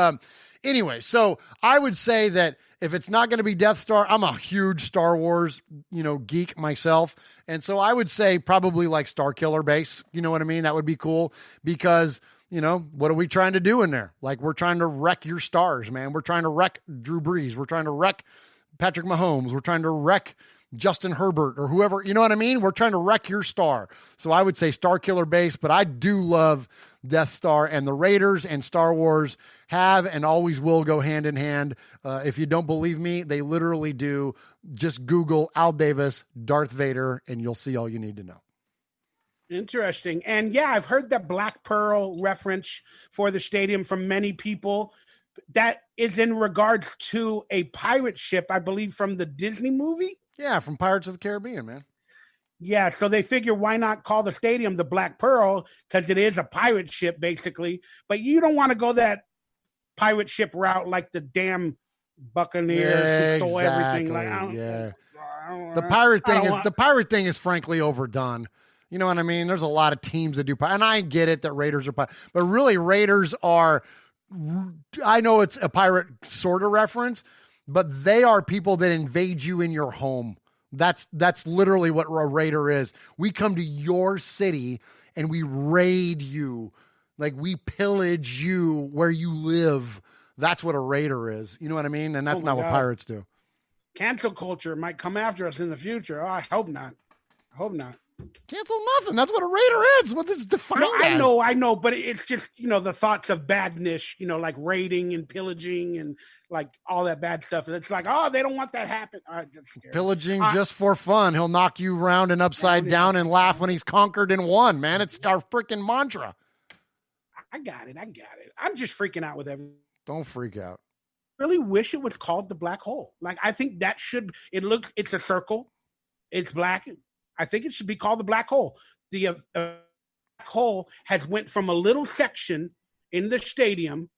anyway, so I would say that if it's not going to be Death Star, I'm a huge Star Wars geek myself, and so I would say probably like Star Killer Base. You know what I mean? That would be cool because. What are we trying to do in there? Like, we're trying to wreck your stars, man. We're trying to wreck Drew Brees. We're trying to wreck Patrick Mahomes. We're trying to wreck Justin Herbert or whoever. You know what I mean? We're trying to wreck your star. So I would say Star Killer Base, but I do love Death Star, and the Raiders and Star Wars have and always will go hand in hand. If you don't believe me, they literally do. Just Google Al Davis, Darth Vader, and you'll see all you need to know. Interesting. And yeah, I've heard that Black Pearl reference for the stadium from many people. That is in regards to a pirate ship, I believe, from the Disney movie. Yeah, from Pirates of the Caribbean, man. Yeah, so they figure why not call the stadium the Black Pearl, because it is a pirate ship, basically. But you don't want to go that pirate ship route like the damn Buccaneers who stole everything. Like, the pirate thing is frankly overdone. You know what I mean? There's a lot of teams that do, and I get it that Raiders are, but really Raiders are, I know it's a pirate sort of reference, but they are people that invade you in your home. That's literally what a Raider is. We come to your city and we raid you. Like, we pillage you where you live. That's what a Raider is. You know what I mean? And that's not what pirates do. Cancel culture might come after us in the future. Oh, I hope not. Cancel nothing. That's what a Raider is. What this defined as. I know, but it's just, the thoughts of badness, like raiding and pillaging and like all that bad stuff. And it's like, oh, they don't want that happen. Pillaging just for fun. He'll knock you round and upside down and laugh when he's conquered and won, man. It's our freaking mantra. I got it. I'm just freaking out with everything. Don't freak out. Really wish it was called the Black Hole. Like, I think that it's a circle. It's black. I think it should be called the Black Hole. The Black Hole has went from a little section in the stadium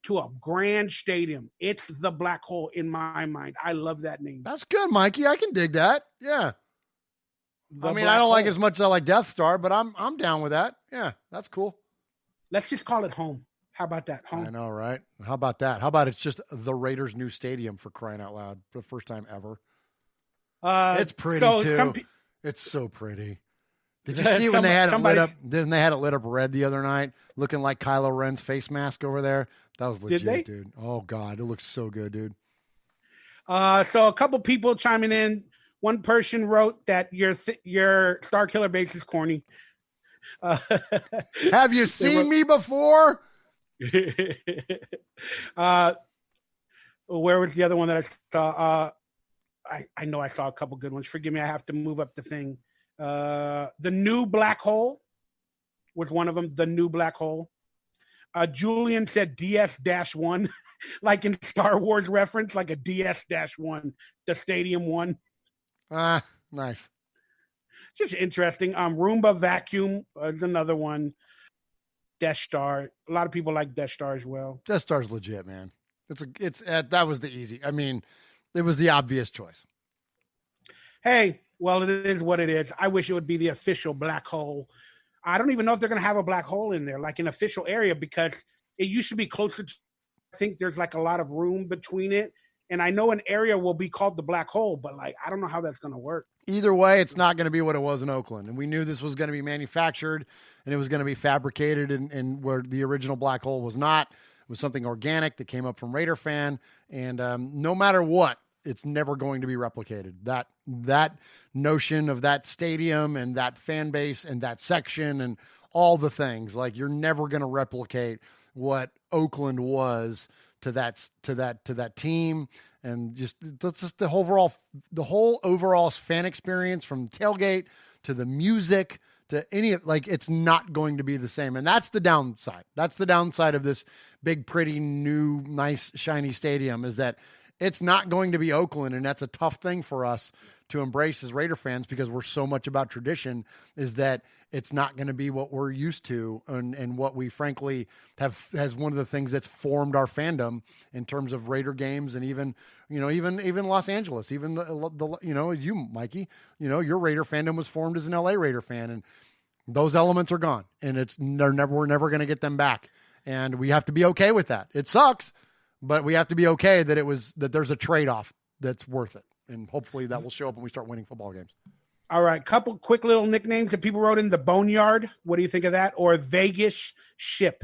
to a grand stadium. It's the Black Hole in my mind. I love that name. That's good, Mikey. I can dig that. Yeah. I don't Hole. like as much as I like Death Star, but I'm down with that. Yeah, that's cool. Let's just call it home. How about that? Home. I know, right? How about that? How about it's just the Raiders' new stadium, for crying out loud, for the first time ever? It's pretty too. It's so pretty. Did you see when they had it lit up? Didn't they had it lit up red the other night, looking like Kylo Ren's face mask over there? That was legit, dude. Oh God, it looks so good, dude. So a couple people chiming in. One person wrote that your Star Killer Base is corny. Have you seen me before? Where was the other one that I saw? I know I saw a couple good ones. Forgive me, I have to move up the thing. The new Black Hole was one of them. The new Black Hole. Julian said DS-1, like in Star Wars reference, like a DS-1, the Stadium 1. Nice. Just interesting. Roomba Vacuum is another one. Death Star. A lot of people like Death Star as well. Death Star's legit, man. That was the easy. I mean, it was the obvious choice. Hey, well, it is what it is. I wish it would be the official Black Hole. I don't even know if they're going to have a black hole in there, like an official area, because it used to be closer to, I think there's like a lot of room between it. And I know an area will be called the Black Hole, but like, I don't know how that's going to work. Either way, it's not going to be what it was in Oakland. And we knew this was going to be manufactured and it was going to be fabricated and where the original Black Hole was not. It was something organic that came up from Raider fan. And no matter what, it's never going to be replicated. That notion of that stadium and that fan base and that section and all the things, like, you're never going to replicate what Oakland was to that team. And just that's just the whole overall fan experience, from tailgate to the music to it's not going to be the same. And that's the downside. That's the downside of this big, pretty, new, nice, shiny stadium, is that it's not going to be Oakland, and that's a tough thing for us to embrace as Raider fans because we're so much about tradition, is that it's not going to be what we're used to and what we frankly has one of the things that's formed our fandom in terms of Raider games, and even Los Angeles, even the you, Mikey, your Raider fandom was formed as an LA Raider fan, and those elements are gone, and we're never going to get them back. And we have to be okay with that. It sucks, but we have to be okay that there's a trade-off that's worth it. And hopefully that will show up when we start winning football games. All right. Couple quick little nicknames that people wrote in. The Boneyard. What do you think of that? Or Vegas Ship.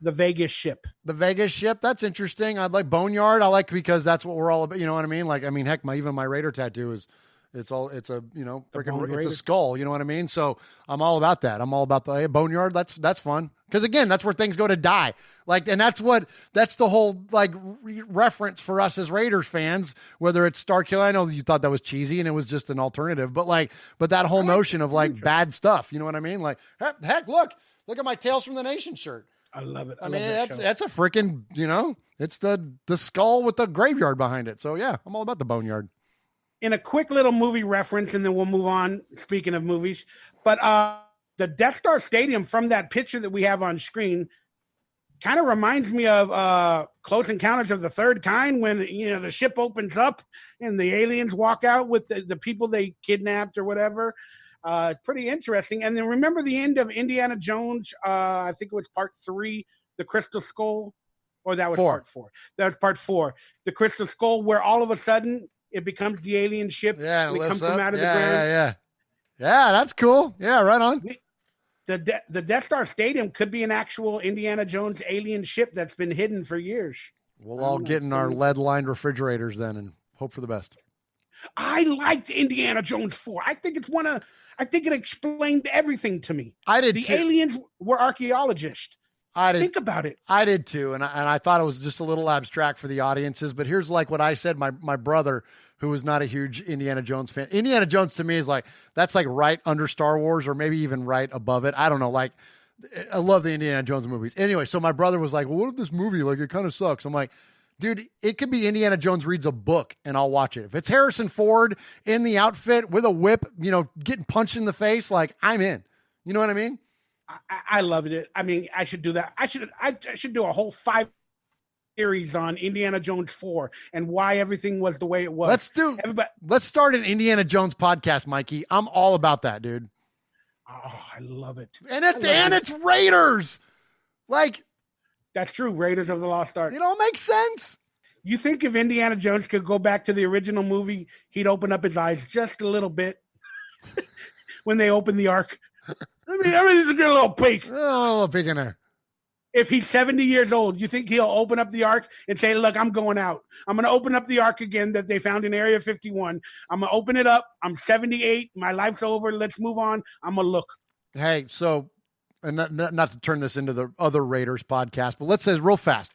The Vegas Ship. The Vegas Ship. That's interesting. I'd like Boneyard. I like because that's what we're all about. You know what I mean? Heck, even my Raider tattoo is, it's a skull. You know what I mean? So I'm all about that. I'm all about the Boneyard. That's fun. Because again, that's where things go to die. And that's the whole reference for us as Raiders fans, whether it's Starkiller. I know you thought that was cheesy and it was just an alternative, but that whole notion of bad stuff. You know what I mean? Heck, look at my Tales from the Nation shirt. I love it. That's a freaking, it's the skull with the graveyard behind it. So yeah, I'm all about the Boneyard. In a quick little movie reference, and then we'll move on, speaking of movies, but the Death Star Stadium from that picture that we have on screen kind of reminds me of Close Encounters of the Third Kind, when the ship opens up and the aliens walk out with the people they kidnapped or whatever. Pretty interesting. And then remember the end of Indiana Jones, I think it was part 3, the Crystal Skull, or that was part 4. That was part 4. The Crystal Skull, where all of a sudden it becomes the alien ship. Yeah, it comes from out of the ground. Yeah, that's cool. Yeah, right on. The Death Star Stadium could be an actual Indiana Jones alien ship that's been hidden for years. We'll all get in our lead-lined refrigerators then and hope for the best. I liked Indiana Jones 4. I think it explained everything to me. I did too. The aliens were archaeologists. Think about it. I did too, and I thought it was just a little abstract for the audiences. But here's what I said. My brother, who was not a huge Indiana Jones fan. Indiana Jones to me is that's right under Star Wars, or maybe even right above it. I don't know. I love the Indiana Jones movies. Anyway, so my brother was like, "Well, what if this movie it kind of sucks?" I'm like, dude, it could be Indiana Jones reads a book and I'll watch it. If it's Harrison Ford in the outfit with a whip, getting punched in the face, I'm in. You know what I mean? I loved it. I mean, I should do that. I should do a whole 5 series on Indiana Jones 4 and why everything was the way it was. Let's start an Indiana Jones podcast, Mikey. I'm all about that, dude. Oh, I love it. And it's Raiders. That's true. Raiders of the Lost Ark. It all makes sense. You think if Indiana Jones could go back to the original movie, he'd open up his eyes just a little bit when they open the Ark? I mean, just get a little peek. A little peek in there. If he's 70 years old, you think he'll open up the Ark and say, look, I'm going out. I'm going to open up the Ark again that they found in Area 51. I'm going to open it up. I'm 78. My life's over. Let's move on. I'm going to look. Hey, so, and not to turn this into the other Raiders podcast, but let's say real fast,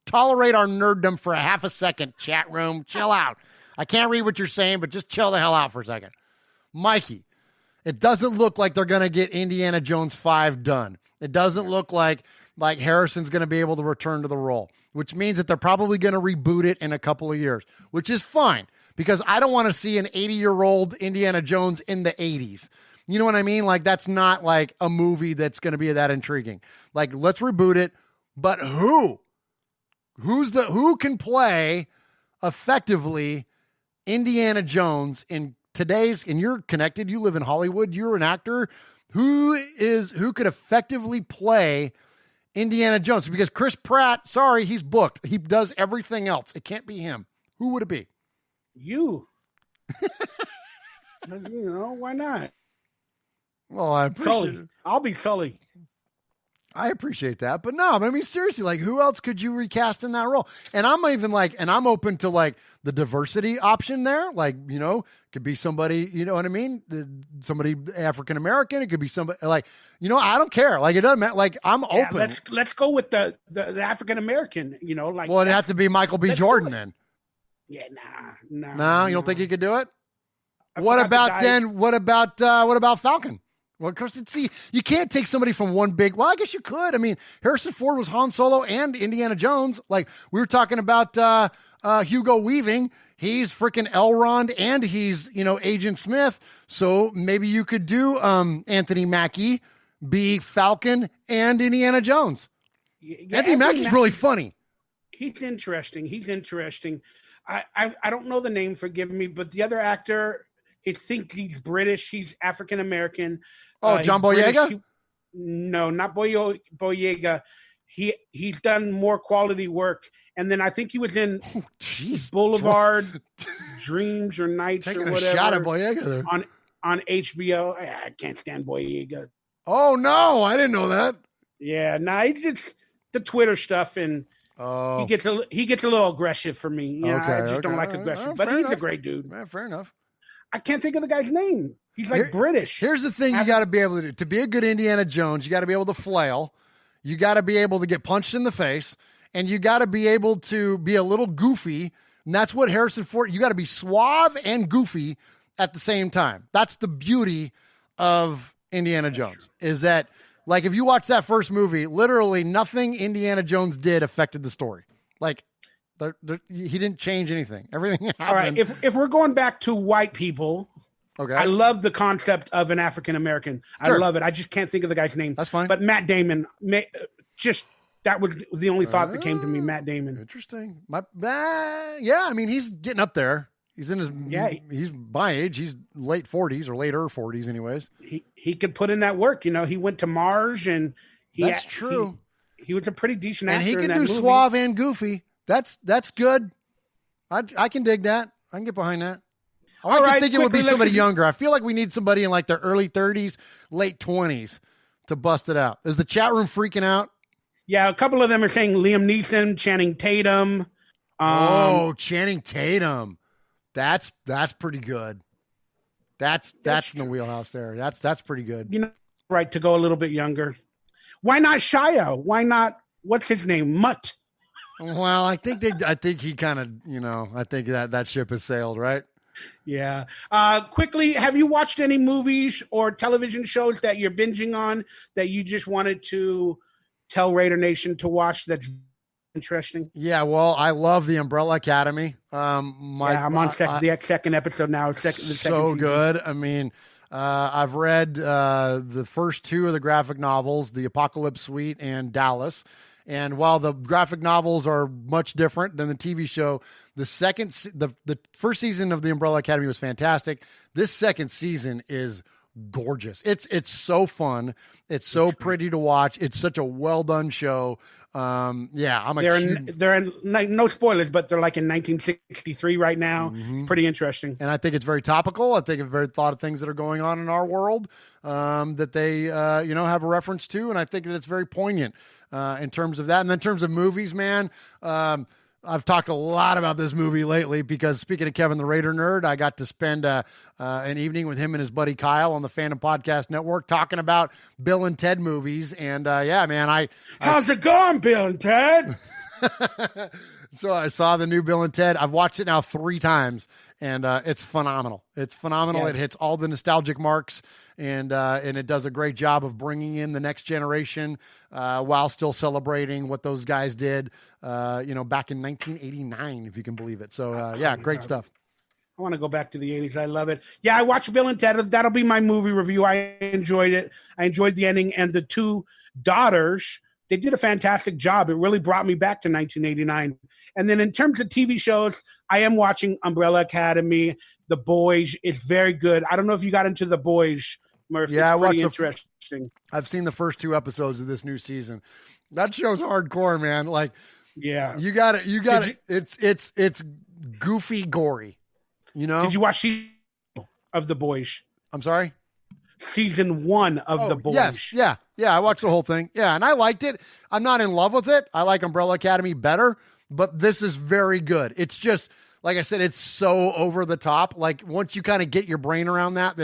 tolerate our nerddom for a half a second, chat room. Chill out. I can't read what you're saying, but just chill the hell out for a second. Mikey, it doesn't look like they're going to get Indiana Jones 5 done. It doesn't look like Harrison's going to be able to return to the role, which means that they're probably going to reboot it in a couple of years, which is fine because I don't want to see an 80-year-old Indiana Jones in the 80s. You know what I mean? That's not a movie that's going to be that intriguing. Let's reboot it, but who can play effectively Indiana Jones in today's, and you're connected, you live in Hollywood, you're an actor, who could effectively play Indiana Jones? Because Chris Pratt, sorry, he's booked. He does everything else. It can't be him. Who would it be? You. Why not? Well, I appreciate Sully. I'll be Sully. I appreciate that. But no, I mean, seriously, who else could you recast in that role? And I'm even and I'm open to the diversity option there. Could be somebody, you know what I mean? Somebody African-American. It could be somebody I don't care. It doesn't matter. I'm open. Let's go with the African-American, well, it'd have to be Michael B. Jordan then. Yeah, nah. No, you don't think he could do it? What about Falcon? Well, of course, you can't take somebody from one big. Well, I guess you could. I mean, Harrison Ford was Han Solo and Indiana Jones. We were talking about Hugo Weaving, he's freaking Elrond and he's, Agent Smith. So maybe you could do Anthony Mackie be Falcon and Indiana Jones. Yeah, Anthony Mackie's really funny. He's interesting. I don't know the name, forgive me, but the other actor, I think he's British. He's African American. John Boyega? No, not Boyega. He's done more quality work, and then I think he was in Boulevard Dreams or Nights Taking or whatever. A shot at Boyega there. On HBO. I can't stand Boyega. Oh no, I didn't know that. Yeah, he's just the Twitter stuff, and he gets a little aggressive for me. I just don't like aggression, but he's a great dude. Yeah, fair enough. I can't think of the guy's name. He's British. Here's the thing you got to be able to do. To be a good Indiana Jones, you got to be able to flail. You got to be able to get punched in the face. And you got to be able to be a little goofy. And that's what Harrison Ford, you got to be suave and goofy at the same time. That's the beauty of Indiana Jones, is that, like, if you watch that first movie, literally nothing Indiana Jones did affected the story. Like, he didn't change anything. Everything happened. All right, if we're going back to white people, okay, I love the concept of an African American. Sure. I love it. I just can't think of the guy's name. That's fine. But Matt Damon, that was the only thought that came to me. Matt Damon. Interesting. Yeah, I mean, he's getting up there. He's in his he's my age. He's late 40s or later 40s, anyways. He could put in that work. He went to Mars, and that's true. He was a pretty decent actor. And he in can that do movie. suave and goofy. That's good. I can dig that. I can get behind that. I like to think it would be somebody younger. I feel like we need somebody in like their early 30s, late 20s to bust it out. Is the chat room freaking out? Yeah, a couple of them are saying Liam Neeson, Channing Tatum. Channing Tatum. That's pretty good. That's in the wheelhouse there. That's pretty good. Right, to go a little bit younger. Why not Shia? Why not, what's his name? Mutt. Well, I think he kind of, I think that ship has sailed, right? Yeah. Quickly, have you watched any movies or television shows that you're binging on that you just wanted to tell Raider Nation to watch that's interesting? Yeah, well, I love the Umbrella Academy. I'm on the second episode now. The second good. I mean, I've read the first two of the graphic novels, The Apocalypse Suite and Dallas. And while the graphic novels are much different than the TV show, the first season of the Umbrella Academy was fantastic. This second season is gorgeous. It's so fun. It's so pretty to watch. It's such a well done show. They're in no spoilers, but they're like in 1963 right now. Mm-hmm. It's pretty interesting. And I think it's very topical. I think it's very thought of things that are going on in our world that they have a reference to, and I think that it's very poignant in terms of that. And in terms of movies, man, I've talked a lot about this movie lately because, speaking of Kevin the Raider Nerd, I got to spend an evening with him and his buddy Kyle on the Phantom Podcast Network talking about Bill and Ted movies. And how's it going, Bill and Ted? So I saw the new Bill and Ted. I've watched it now 3 times, and it's phenomenal. It's phenomenal. Yeah. It hits all the nostalgic marks, and it does a great job of bringing in the next generation while still celebrating what those guys did, back in 1989, if you can believe it. So, great stuff. I want to go back to the 80s. I love it. Yeah, I watched Bill and Ted. That'll be my movie review. I enjoyed it. I enjoyed the ending, and the 2 daughters, they did a fantastic job. It really brought me back to 1989. And then in terms of TV shows, I am watching Umbrella Academy. The Boys is very good. I don't know if you got into The Boys, Murph. Yeah, it's pretty interesting. I've seen the first 2 episodes of this new season. That show's hardcore, man. Like, yeah, you got it. It's goofy, gory. Did you watch season of The Boys? I'm sorry? Season 1 of The Boys. Yes, yeah. I watched the whole thing. Yeah, and I liked it. I'm not in love with it. I like Umbrella Academy better, but this is very good. It's just, like I said, it's so over the top. Like, once you kind of get your brain around that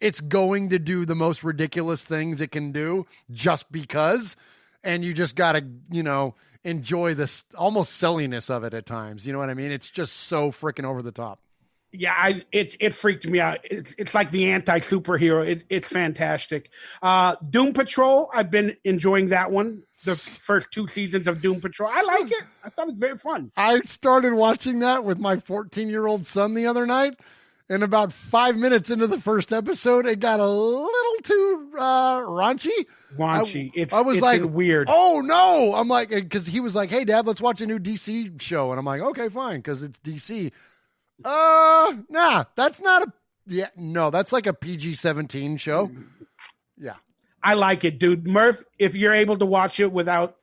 it's going to do the most ridiculous things it can do just because, and you just got to, enjoy this almost silliness of it at times. You know what I mean? It's just so freaking over the top. Yeah, it freaked me out. It's like the anti-superhero. It's fantastic. Doom Patrol, I've been enjoying that one. The first 2 seasons of Doom Patrol. I like it. I thought it was very fun. I started watching that with my 14-year-old son the other night, and about 5 minutes into the first episode, it got a little too raunchy. I was like, weird. Oh, no. I'm like, because he was like, hey, Dad, let's watch a new DC show. And I'm like, okay, fine, because it's DC. Nah, that's not that's like a PG-17 show. Yeah. I like it, dude. Murph, if you're able to watch it without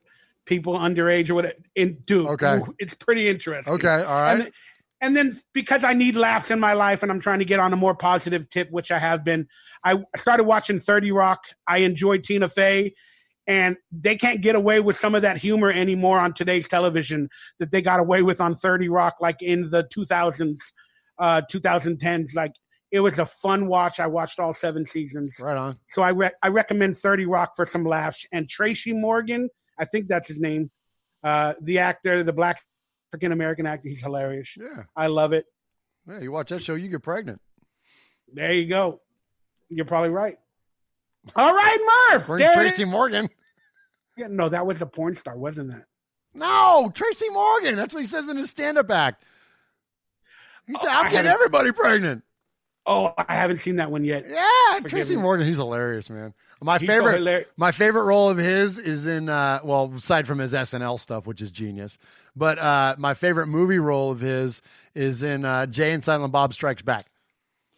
people underage or whatever, it's pretty interesting. Okay, all right. And then because I need laughs in my life and I'm trying to get on a more positive tip, which I have been, I started watching 30 Rock. I enjoyed Tina Fey, and they can't get away with some of that humor anymore on today's television that they got away with on 30 Rock, like in the 2000s, 2010s. Like, it was a fun watch. I watched all 7 seasons. Right on. So I recommend 30 Rock for some laughs. And Tracy Morgan, I think that's his name, the actor, the black African-American actor, he's hilarious. Yeah. I love it. Yeah, you watch that show, you get pregnant. There you go. You're probably right. All right, Murph. Tracy Morgan. Yeah, no, that was a porn star, wasn't that? No, Tracy Morgan. That's what he says in his stand-up act. He said, I'm getting everybody pregnant. Oh, I haven't seen that one yet. Yeah, Tracy Morgan, he's hilarious, man. My favorite role of his is in, aside from his SNL stuff, which is genius, but my favorite movie role of his is in Jay and Silent Bob Strikes Back.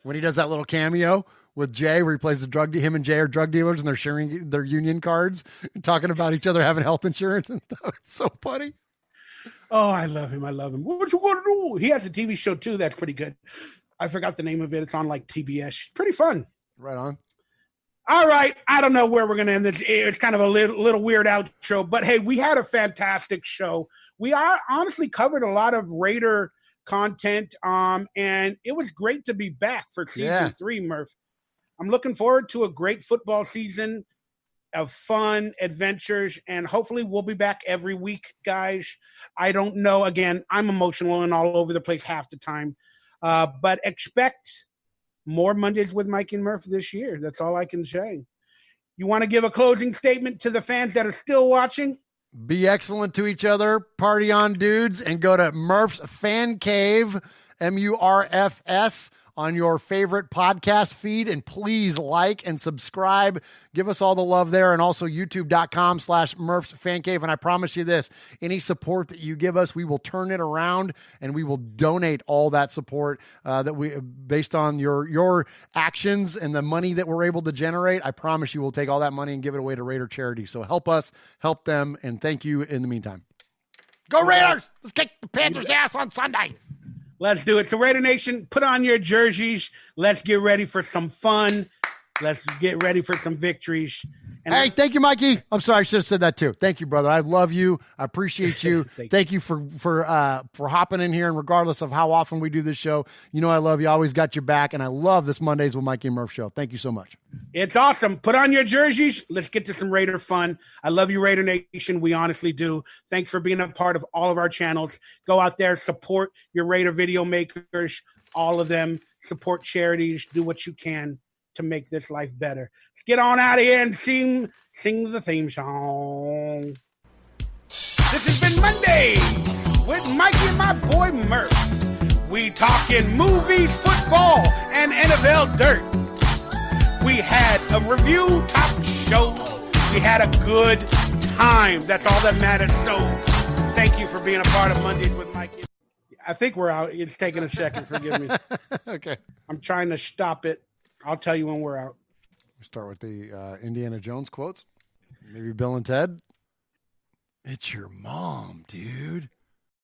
When he does that little cameo with Jay, where he plays him and Jay are drug dealers, and they're sharing their union cards and talking about each other having health insurance and stuff. It's so funny. Oh, I love him. What you want to do? He has a TV show too that's pretty good. I forgot the name of it. It's on like TBS. Pretty fun. Right on. All right. I don't know where we're going to end this. It's kind of a little weird outro, but hey, we had a fantastic show. We honestly covered a lot of Raider content, and it was great to be back for season 3, Murph. I'm looking forward to a great football season of fun adventures, and hopefully we'll be back every week, guys. I don't know. Again, I'm emotional and all over the place half the time, but expect more Mondays with Mikey and Murph this year. That's all I can say. You want to give a closing statement to the fans that are still watching? Be excellent to each other, party on, dudes, and go to Murph's Fan Cave, MURFS, on your favorite podcast feed, and please like and subscribe. Give us all the love there, and also youtube.com/Murph's Fan Cave. And I promise you this, any support that you give us, we will turn it around and we will donate all that support based on your actions and the money that we're able to generate. I promise you we'll take all that money and give it away to Raider charity. So help us, help them, and thank you in the meantime. Go Raiders! Let's kick the Panthers' ass on Sunday. Let's do it. So, Raider Nation, put on your jerseys. Let's get ready for some fun. Let's get ready for some victories. And hey, thank you, Mikey. I'm sorry, I should have said that too. Thank you, brother. I love you. I appreciate you. Thank you for hopping in here. And regardless of how often we do this show, you know I love you. I always got your back. And I love this Mondays with Mikey and Murph show. Thank you so much. It's awesome. Put on your jerseys. Let's get to some Raider fun. I love you, Raider Nation. We honestly do. Thanks for being a part of all of our channels. Go out there, support your Raider video makers, all of them. Support charities. Do what you can to make this life better. Let's get on out of here and sing the theme song. This has been Mondays with Mikey and my boy Murph. We talking movies, football, and NFL dirt. We had a review top show. We had a good time. That's all that matters. So thank you for being a part of Mondays with Mikey. I think we're out. It's taking a second. Forgive me. Okay. I'm trying to stop it. I'll tell you when we're out. Start with the Indiana Jones quotes. Maybe Bill and Ted. It's your mom, dude.